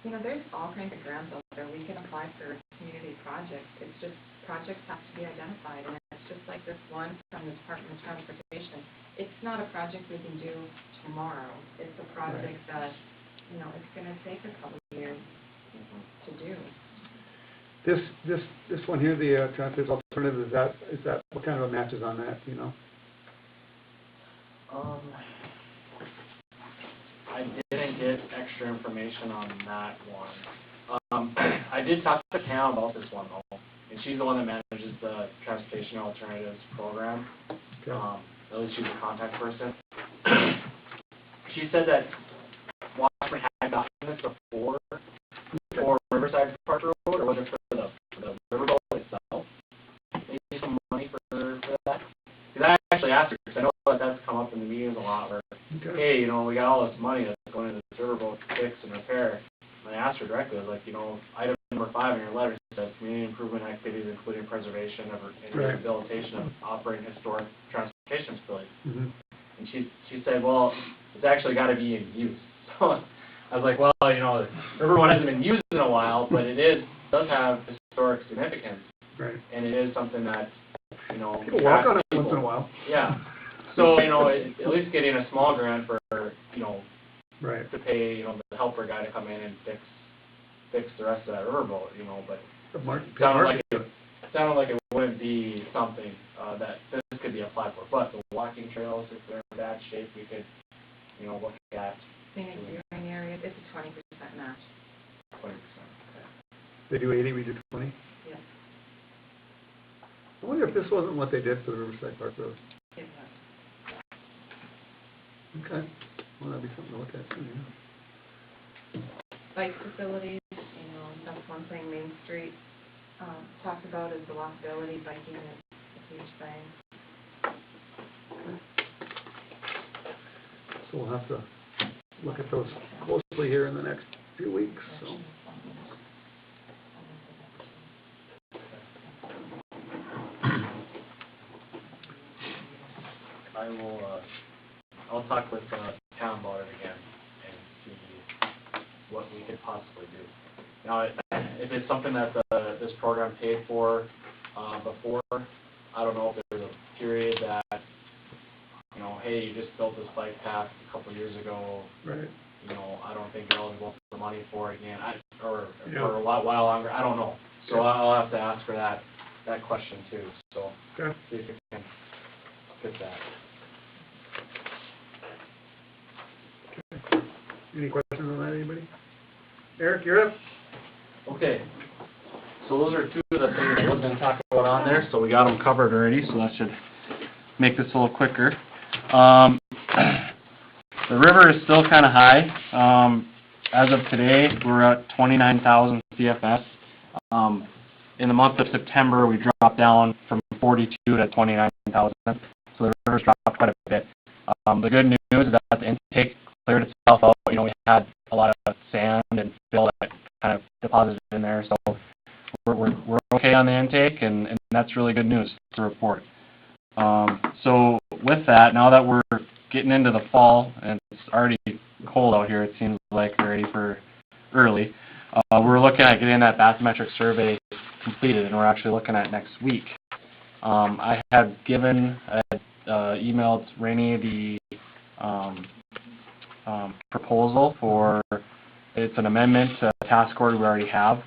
You know, there's all kinds of grants out there. We can apply for community projects. It's just, projects have to be identified, and it's just like this one from the Department of Transportation. It's not a project we can do tomorrow. It's a project that, you know, it's gonna take a couple of years to do. This one here, the, Transportation Alternative, is that, what kind of a match is on that, you know? I didn't get extra information on that one. I did talk to Pam about this one though, and she's the one that manages the Transportation Alternatives Program. Okay. At least she's a contact person. She said that Washburn had gotten this before for Riverside Park Road, or was it for the riverboat itself? Maybe some money for that? Because I actually asked her, because I know that that's come up in the meetings a lot, where, Okay. hey, you know, we got all this money that's going into this riverboat to fix and repair. And I asked her directly, I was like, you know, item number 5 in your letter says community improvement activities including preservation of and Right. rehabilitation of operating historic transportation facilities. Mhm. And she said, well, it's actually got to be in use. So I was like, well, you know, Riverboat hasn't been used in a while, but it does have historic significance, Right. and it is something that, you know, People walk on it attracts once in a people. while. Yeah. So, you know, at least getting a small grant for, you know, Right. to pay, you know, the helper guy to come in and fix the rest of that riverboat, you know, but sounded like it wouldn't be something that this could be applied for. But the walking trails, if they're in bad shape, we could look at Phoenix Urine area, it's a 20% match. 20%. They do 80, we do 20? Yes. I wonder if this wasn't what they did for the Riverside Park Road. It was. Okay, well, that'd be something to look at, too, yeah. Bike facilities, that's one thing Main Street, talked about is the walkability, biking is a huge thing. So we'll have to look at those closely here in the next few weeks, so. I will, I'll talk with town about it again and see what we could possibly do. Now, if it's something that this program paid for before, I don't know if there's a period that, hey, you just built this bike path a couple of years ago. Right. I don't think you're eligible for money for it again, or Yeah. for a while longer. I don't know. So I'll have to ask for that question too. So Okay. see if we can fit that. Any questions on that, anybody? Eric, you're up. Okay, so those are two of the things I was going to talk about on there, so we got them covered already, so that should make this a little quicker. The river is still kind of high. As of today, we're at 29,000 CFS. In the month of September, we dropped down from 42 to 29,000, so the river's dropped quite a bit. The good news is that the intake cleared itself out. We had a lot of sand and fill that kind of deposited in there, so we're okay on the intake, and that's really good news to report. So with that, now that we're getting into the fall and it's already cold out here, it seems like we're ready for early. We're looking at getting that bathymetric survey completed, and we're actually looking at next week. I had emailed Rainey the proposal for, it's an amendment to a task order we already have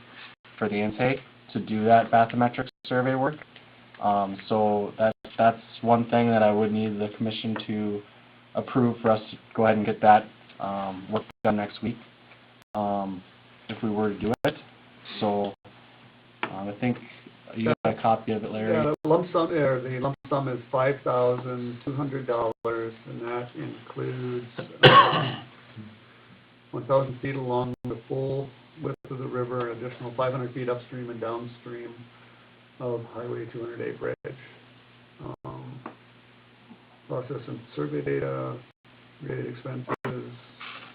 for the intake to do that bathymetric survey work. So that's one thing that I would need the commission to approve for us to go ahead and get that work done next week, if we were to do it. So I think you got a copy of it, Larry. Yeah, the lump sum is $5,200, and that includes 1,000 feet along the full width of the river, an additional 500 feet upstream and downstream of Highway 200A bridge. Process and survey data, related expenses,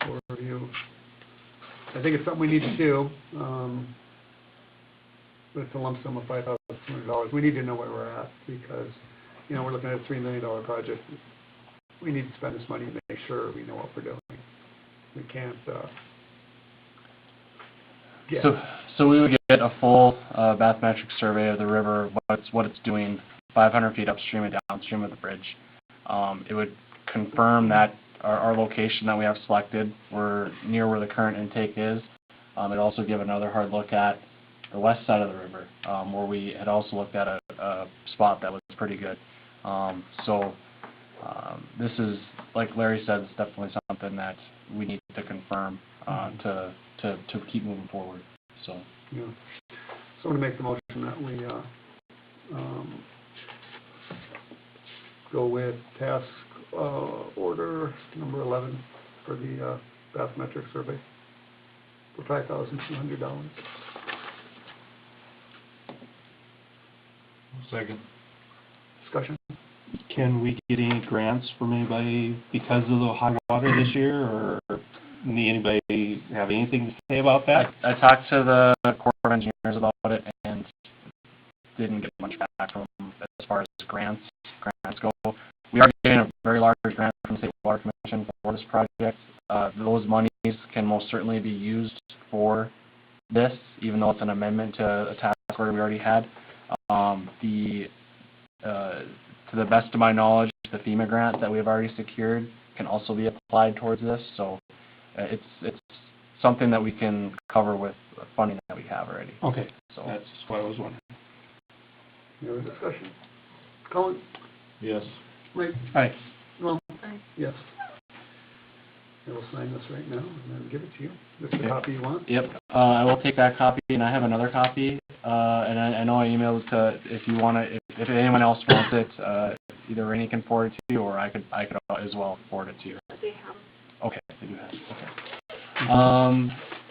overview. I think it's something we need to do. But it's a lump sum of $5,200. We need to know where we're at because, we're looking at a $3 million project. We need to spend this money to make sure we know what we're doing. We can't get... So we would get a full bathymetric survey of the river, what it's doing 500 feet upstream and downstream of the bridge. It would confirm that our location that we have selected, we're near where the current intake is. It'd also give another hard look at the west side of the river, where we had also looked at a spot that was pretty good. This is, like Larry said, it's definitely something that we need to confirm to keep moving forward. So. Yeah. So I'm going to make the motion that we go with task order number 11 for the bathymetric survey for $5,200. Second. Discussion? Can we get any grants from anybody because of the high water this year, or anybody have anything to say about that? I talked to the Corps of Engineers about it and didn't get much back from them as far as grants go. We are getting a very large grant from the State Water Commission for this project. Those monies can most certainly be used for this, even though it's an amendment to a task order we already had. To the best of my knowledge, the FEMA grant that we've already secured can also be applied towards this. So it's something that we can cover with funding that we have already. Okay, So that's what I was wondering. Any other discussion? Colin? Yes. Mike? Aye. Well, yes. We'll sign this right now and then give it to you. This is the Okay. copy you want? Yep, I will take that copy, and I have another copy, and I know I emailed it to, if you wanna, if anyone else wants it, either Rainey can forward it to you, or I could as well forward it to you. They have. Okay, they do have, okay.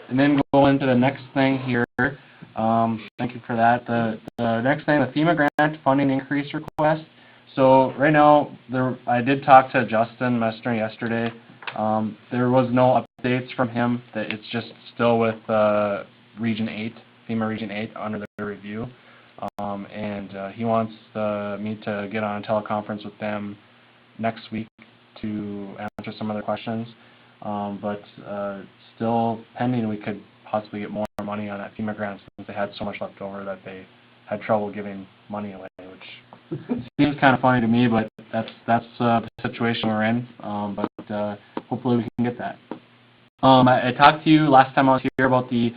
And then go into the next thing here, thank you for that. The next thing, the FEMA grant funding increase request. So right now, I did talk to Justin Messner yesterday. There was no updates from him, that it's just still with, Region 8, FEMA Region 8 under their review. And he wants, me to get on a teleconference with them next week to answer some of their questions. But still pending, we could possibly get more money on that FEMA grant since they had so much left over that they had trouble giving money away, which seems kind of funny to me, but that's the situation we're in. But hopefully we can get that. I talked to you last time I was here about the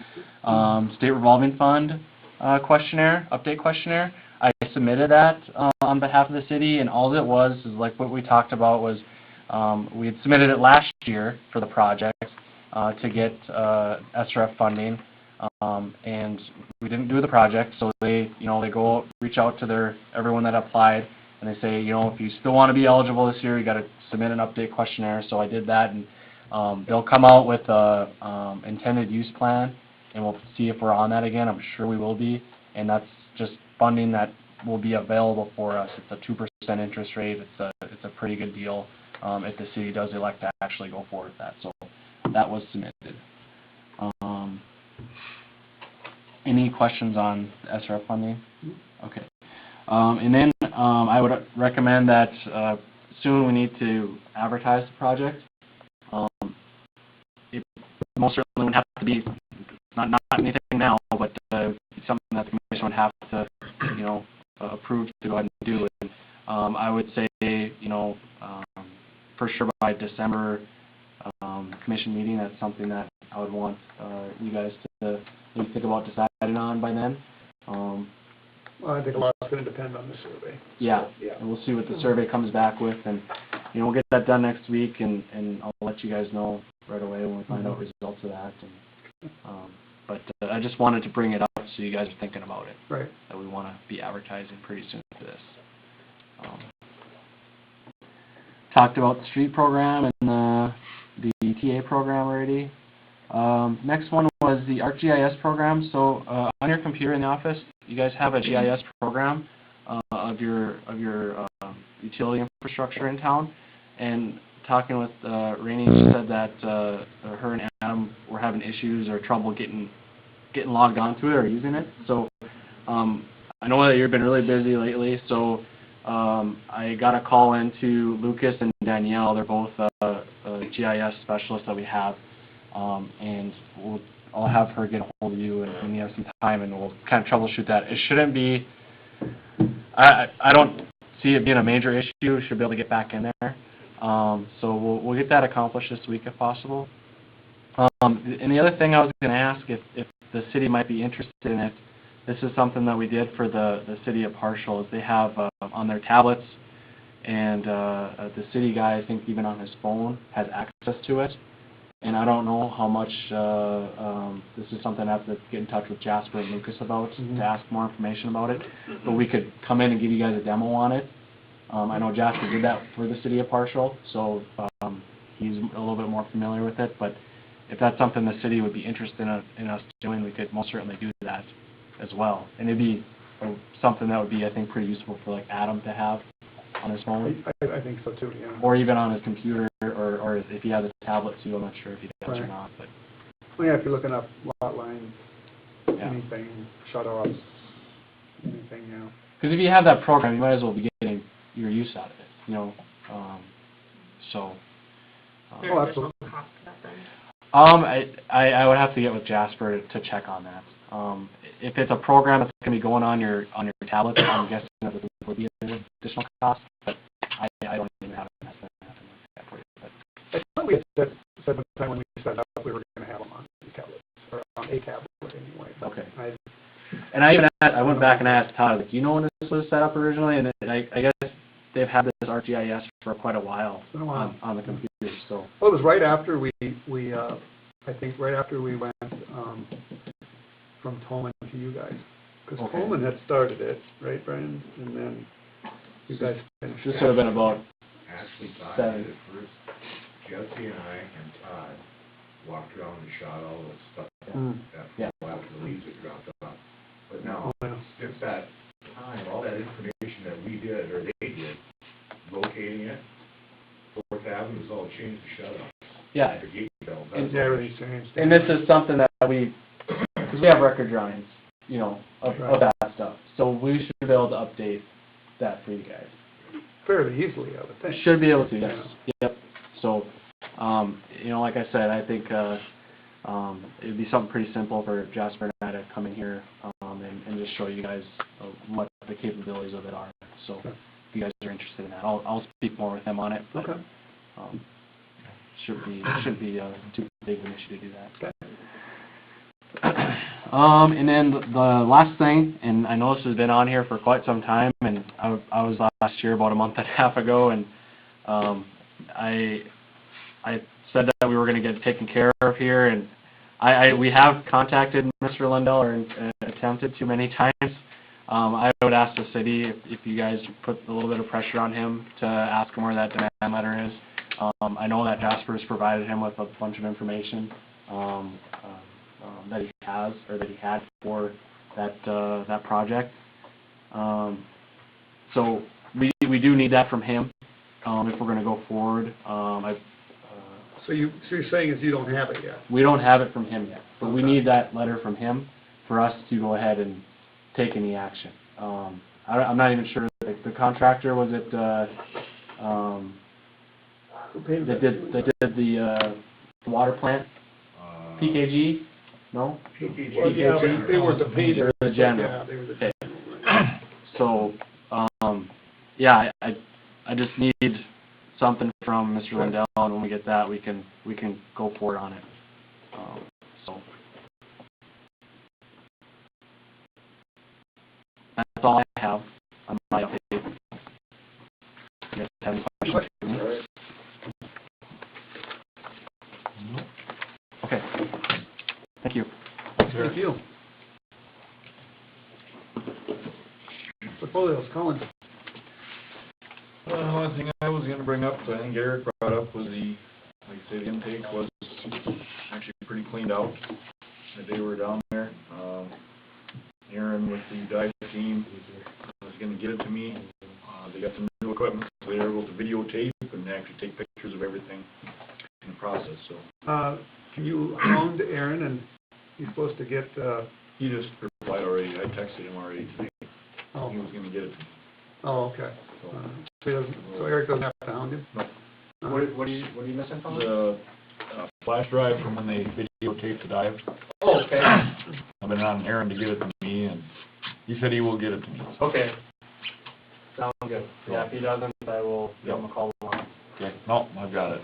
state revolving fund questionnaire, update questionnaire. I submitted that on behalf of the city, and all it was is like what we talked about was we had submitted it last year for the project to get SRF funding, and we didn't do the project, so they go reach out to everyone that applied, and they say, if you still want to be eligible this year, you got to submit an update questionnaire. So I did that, and they'll come out with a intended use plan, and we'll see if we're on that again. I'm sure we will be, and that's just funding that will be available for us. It's a 2% interest rate. It's a pretty good deal if the city does elect to actually go forward with that. So that was submitted. Any questions on SRF funding? Okay. And then I would recommend that soon we need to advertise the project. It most certainly would have to be not anything now, but something that the commission would have to approve to go ahead and do. And I would say for sure by December commission meeting, that's something that I would want you guys to maybe think about deciding on by then. Well, I think a lot's going to depend on the survey. Yeah, Yeah. and we'll see what the survey comes back with, and we'll get that done next week, and I'll let you guys know right away when we find out results of that. And, but I just wanted to bring it up so you guys are thinking about it. Right. That we want to be advertising pretty soon for this. Talked about the street program and the TA program already. Next one was the ArcGIS program. So on your computer in the office, you guys have a GIS program of your utility infrastructure in town. And talking with Rainey, she said that her and Adam were having issues or trouble getting logged onto it or using it. So I know that you've been really busy lately. So I got a call into Lucas and Danielle. They're both GIS specialists that we have. And I'll have her get a hold of you and you have some time, and we'll kind of troubleshoot that. It shouldn't be, I don't see it being a major issue. We should be able to get back in there. So we'll get that accomplished this week if possible. And the other thing I was going to ask if the city might be interested in it, this is something that we did for the city of Parshall, is they have on their tablets, and the city guy, I think even on his phone, has access to it. And I don't know how much, this is something I have to get in touch with Jasper and Lucas about to ask more information about it. But we could come in and give you guys a demo on it. I know Jasper did that for the city of Parshall, so he's a little bit more familiar with it. But if that's something the city would be interested in us doing, we could most certainly do that as well. And it'd be something that would be, I think, pretty useful for like Adam to have on his phone. I think so too, yeah. Or even on his computer, or if he has a tablet too. I'm not sure if he does or not. But Well, yeah, if you're looking up lot lines, yeah. anything, shut-offs, anything, yeah. Because if you have that program, you might as well be getting your use out of it, So. Oh, absolutely. Cost of that then? I would have to get with Jasper to check on that. If it's a program that's going to be going on your tablet, I'm guessing that it would be an additional cost, but I don't even have an estimate like that for you. But I thought we had said one time when we set up, we were going to have them on these tablets, or on a tablet anyway. But okay. I I went back and asked Todd, like, do you know when this was set up originally? And I guess they've had this ArcGIS for quite a while Been a while. on the computer, so. Well, it was right after I think right after we went, from Tolman to you guys. Because Okay. Tolman had started it, right, Brian? And then you guys finished. This it. would have been about, Actually, Todd Seven. did it first. Jesse and I and Todd walked around and shot all the stuff Yeah. after the leaves had dropped off. But now, Oh, yeah. since that time, all that information that we did, or they did, locating it, Fourth Avenue's all changed to shut-offs. yeah. The gate bells. And Yeah, everything's changed. And this is something that because we have record drawings, you know, of that stuff. So we should be able to update that for you guys. Fairly easily, I would think. Should be able to, yes. Yep. So, you know, like I said, I think, it'd be something pretty simple for Jasper and I to come in here, and just show you guys what the capabilities of it are. So, if you guys are interested in that, I'll speak more with him on it. But, Okay. shouldn't be too big of an issue to do that. Okay. And then the last thing, and I know this has been on here for quite some time, and I was last year about a month and a half ago, and I said that we were going to get it taken care of here, and we have contacted Mr. Lindell, or attempted too many times. I would ask the city if you guys put a little bit of pressure on him to ask him where that demand letter is. I know that Jasper's provided him with a bunch of information that he has, or that he had for that project. So we do need that from him if we're going to go forward. So you're saying is you don't have it yet? We don't have it from him yet, but we Okay. need that letter from him for us to go ahead and take any action. I'm not even sure, the contractor, was it, Who paid that did the water plant, PKG? No? Well, yeah, but they were the painters. Or the general. Yeah, they were the Okay. So, yeah, I just need something from Mr. Lindell, and when we get that, we can go forward on it. So that's all I have on my update. You guys have any questions for me? Okay. Thank you. Thank you. Portfolios, Colin. One thing I was gonna bring up, I think Eric brought up, was like I said, the intake was actually pretty cleaned out the day we were down there. Aaron with the dive team was gonna get it to me. They got some new equipment, so they were able to videotape and actually take pictures of everything in the process, so. Can you hound Aaron, and he's supposed to get, He just replied already, I texted him already today. oh, He was gonna get it to me, oh, okay. so. So Eric doesn't have to hound him? No. What are you missing from it? The flash drive from when they videotaped the dive. Oh, okay. I've been on Aaron to get it to me, and he said he will get it to me. So. Okay. Sounds good. Yeah, if he doesn't, I will give him a call along. Okay, no, I've got it.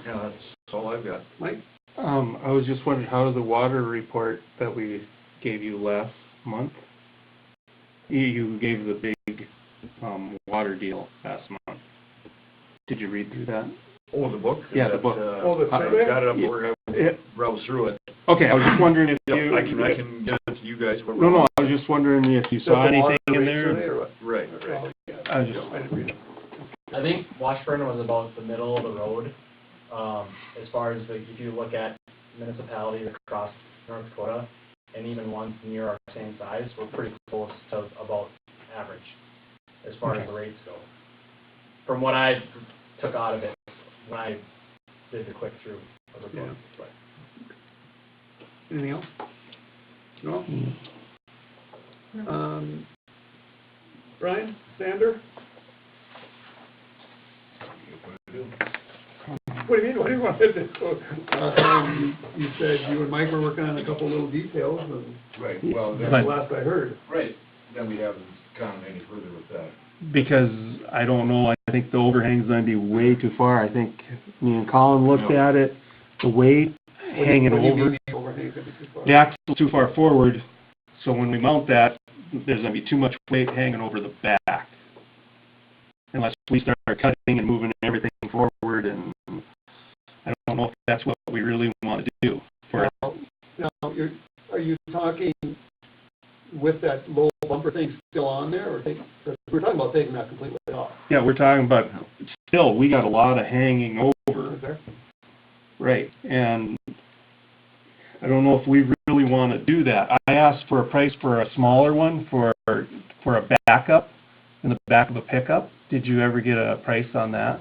Yeah, that's all I've got. Mike? I was just wondering, how did the water report that we gave you last month? You gave the big, water deal last month. Did you read through that? Oh, the book? Yeah, the book. Oh, the I survey? got it up where Yeah. I browsed through it. Okay, I was just wondering if Yep, you... I can get it to you guys. No, I was just wondering if you saw The water anything in rate survey there. or what? Right, Oh, right. yeah. I was just- I didn't read it. I think Washburn was about the middle of the road, as far as if you look at municipalities across North Dakota, and even ones near our same size, we're pretty close to about average, as far as the rates go. From what I took out of it when I did the quick through of the book. Anything else? No? Brian, Sander? What do you mean, what do you want to do? You said you and Mike were working on a couple little details, and Right, well, that's then, the last I heard. right, then we haven't gone any further with that. Because, I don't know, I think the overhang's gonna be way too far. I think me and Colin looked at it, the weight hanging What do you over. mean the overhang's gonna be too far? The axle's too far forward, so when we mount that, there's gonna be too much weight hanging over the back. Unless we start cutting and moving everything forward, and I don't know if that's what we really want to do. Now, are you talking with that low bumper thing still on there, or we're talking about taking that completely off? Yeah, we're talking about, still, we got a lot of hanging over. Is there? Right, and I don't know if we really want to do that. I asked for a price for a smaller one for a backup, in the back of a pickup. Did you ever get a price on that?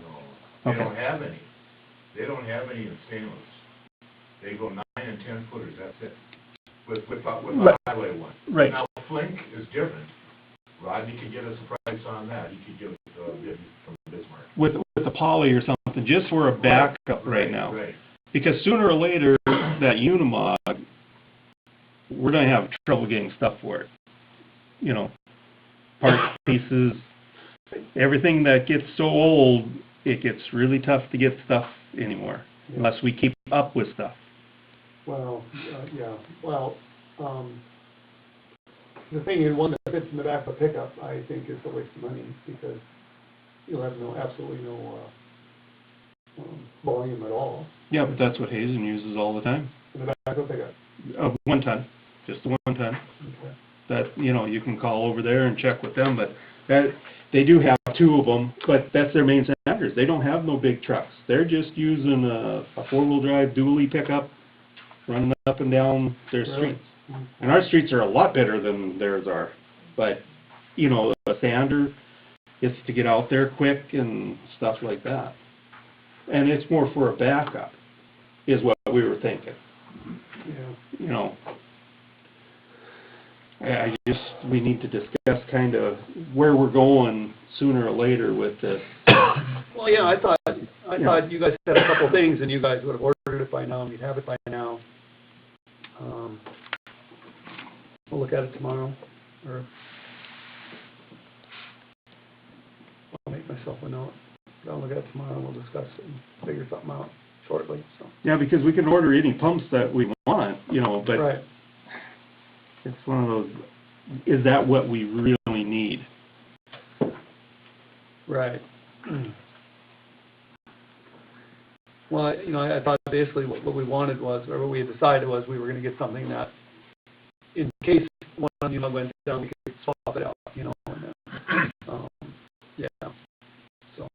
They Okay. don't have any. They don't have any in stainless. They go 9 and 10 footers, that's it. With Right. a highway one. Right. Now, Flink is different. Rodney could get us a price on that. He could give us a bid from Bismarck. With a poly or something, just for a backup right now. Right. Because sooner or later, that Unimog, we're gonna have trouble getting stuff for it. You know, part pieces, everything that gets so old, it gets really tough to get stuff anymore, unless we keep up with stuff. Well, yeah, well, the thing is, one that fits in the back of a pickup, I think is a waste of money, because you'll have absolutely no, volume at all Yeah, but that's what Hazen uses all the time. in the back of a pickup. 1 ton, just the 1 ton. Okay. That, you know, you can call over there and check with them, but that, they do have 2 of them, but that's their main sanders. They don't have no big trucks. They're just using a 4-wheel drive dually pickup, running up and down their Really? streets. And our streets are a lot better than theirs are. But, you know, a sander is to get out there quick and stuff like that. And it's more for a backup, is what we were thinking. Yeah. You know, I just, we need to discuss kind of where we're going sooner or later with this. Well, yeah, I thought you guys said a couple things, and you guys would have ordered it by now, and you'd have it by now. We'll look at it tomorrow, or I'll make myself a note. I'll look at it tomorrow, and we'll discuss it and figure something out shortly, so. Yeah, because we can order any pumps that we want, you know, but Right. it's one of those, is that what we really need? Right. Well, you know, I thought basically what we wanted was, or what we had decided was, we were gonna get something that, in case one, you know, went down, we could swap it out, you know, and then, yeah, so.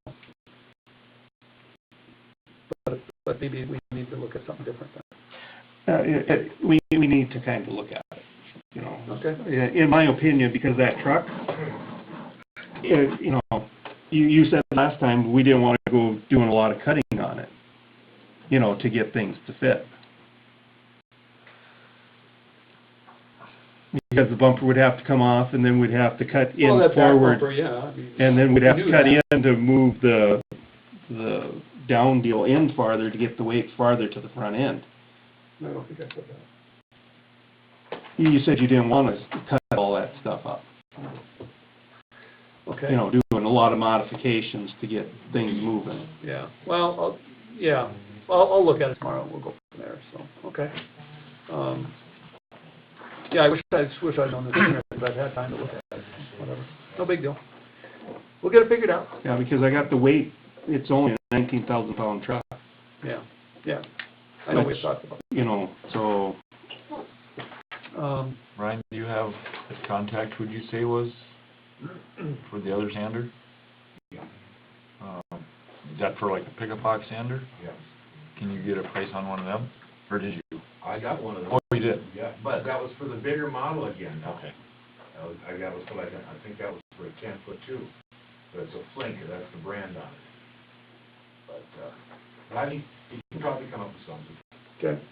But maybe we need to look at something different then. We need to kind of look at it, you know. Okay. In my opinion, because that truck, you know, you said last time, we didn't want to go doing a lot of cutting on it, you know, to get things to fit. Because the bumper would have to come off, and then we'd have to cut in Well, that back forward. bumper, yeah, I mean, And then we'd have we to knew cut that. in to move the down deal in farther to get the weight farther to the front end. I don't think I said that. You said you didn't want to cut all that stuff up. Okay. You know, doing a lot of modifications to get things moving. Yeah, well, I'll look at it tomorrow, we'll go from there, so, okay. Yeah, I just wish I'd known this sooner, because I've had time to look at it, whatever, no big deal. We'll get it figured out. Yeah, because I got the weight, it's only a 19,000-pound truck, Yeah, yeah, I know we talked about you know, so, it. Ryan, do you have a contact, would you say was, for the other sander? Yeah. Is that for like a pickup box sander? Yes. Can you get a price on one of them? Or did you? I got one of those. Oh, you did? Yeah, but that was for the bigger model again. Okay. That was for like, I think that was for a 10-foot too. But it's a Flink, that's the brand on it. But I think you can probably come up with something. Okay,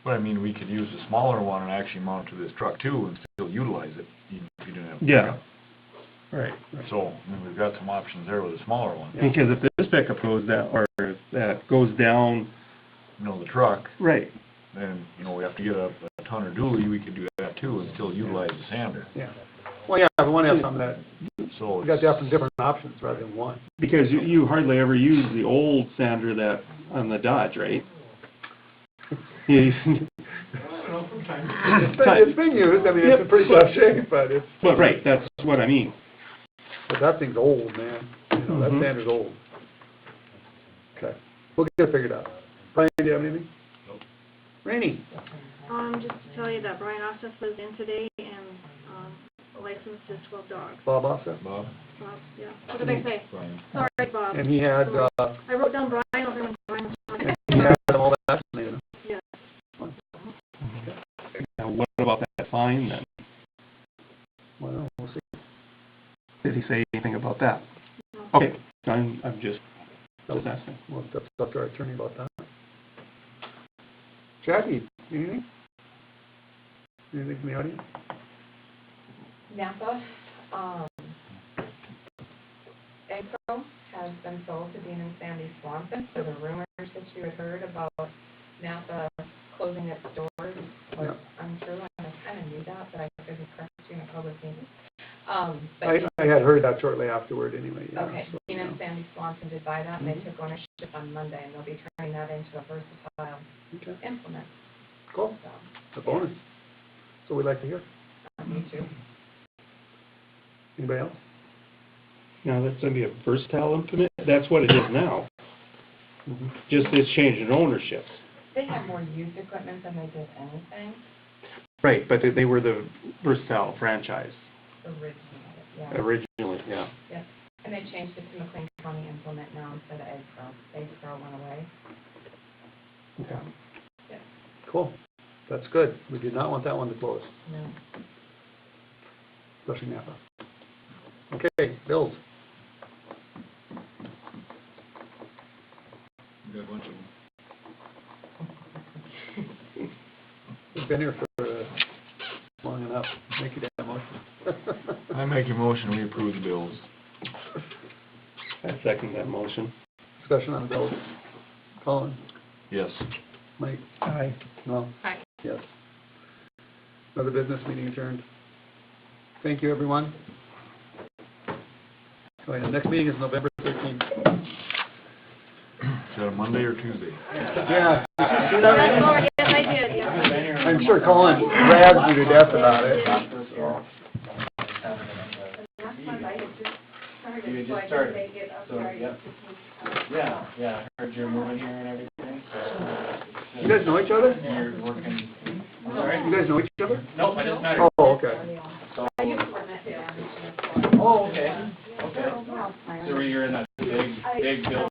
But I mean, we could use a smaller one and actually mount it to this truck too and still utilize it, even if you didn't have a Yeah. pickup. right. So, I mean, we've got some options there with a smaller one. Because if this pickup goes down, or if that goes down, You know, the truck, right, then, you know, we have to get a tonner dually, we could do that too and still utilize the sander. yeah. Well, yeah, we want to have something that, So, we got to have some different options rather than one. because you hardly ever use the old sander that, on the Dodge, right? You- I don't know, from It's been used, I mean, it's in pretty tough shape, but it's, But, right, that's what I mean. but that thing's old, man. You know, that Mhm. standard's old. Okay, we'll get it figured out. Brian, do you have anything? Nope. Rainey? Just to tell you that Brian Ossoff was in today and, licensed his 12 dogs. Bob Offset? Bob? Bob, yeah. What did I say? Brian. Sorry, Bob. And he had, I wrote down Brian over when Brian was on it. he had them all vaccinated. Yes. Now, what about that fine then? Well, we'll see. Did he say anything about that? No. Okay, I'm just asking. We'll have to talk to our attorney about that. Jackie, anything? Anything from the audience? Napa, Egg Pro has been sold to Dean and Sandy Swanson, so the rumors that you had heard about Napa closing its doors, Yeah. untrue, and I kinda knew that, but I couldn't correct you in a public meeting. But I had heard that shortly afterward anyway, yeah. okay, so, Dean and yeah. Sandy Swanson did buy that, and they Mhm. took ownership on Monday, and they'll be turning that into a versatile Okay, implement, cool, so, a bonus. So we'd like to hear. me too. Anybody else? Now, that's gonna be a versatile implement, that's what it is now. Mm-hmm. Just this change in ownership. They have more used equipment than they did anything Right, but they were the versatile franchise originally, yeah. originally, yeah. Yep, and they changed it to McLean County Implement now instead of Egg Pro. Egg Pro went away. Okay. Yeah. Cool, that's good. We did not want that one to close, No. especially Napa. Okay, bills. We got a bunch of them. We've been here for long enough. Make it that motion. I make a motion, we approve the bills. I second that motion. Discussion on the bills. Colin? Yes. Mike? Aye. No? Aye. Yes. Another business meeting adjourned. Thank you, everyone. Oh, yeah, next meeting is November 13th. Is that a Monday or Tuesday? Yeah. Yes, Lord, yes, I did, yes. I'm sure Colin rags you to death about it. Last month I had just started, You had so I just started. didn't make it, I'm So, sorry. yep. Yeah, yeah, I heard you're moving here and everything, so. You guys know each other? You're working. You guys know each other? Nope, I just met her. Oh, okay. So, I used to work at the oh, okay, okay. So you're in that big building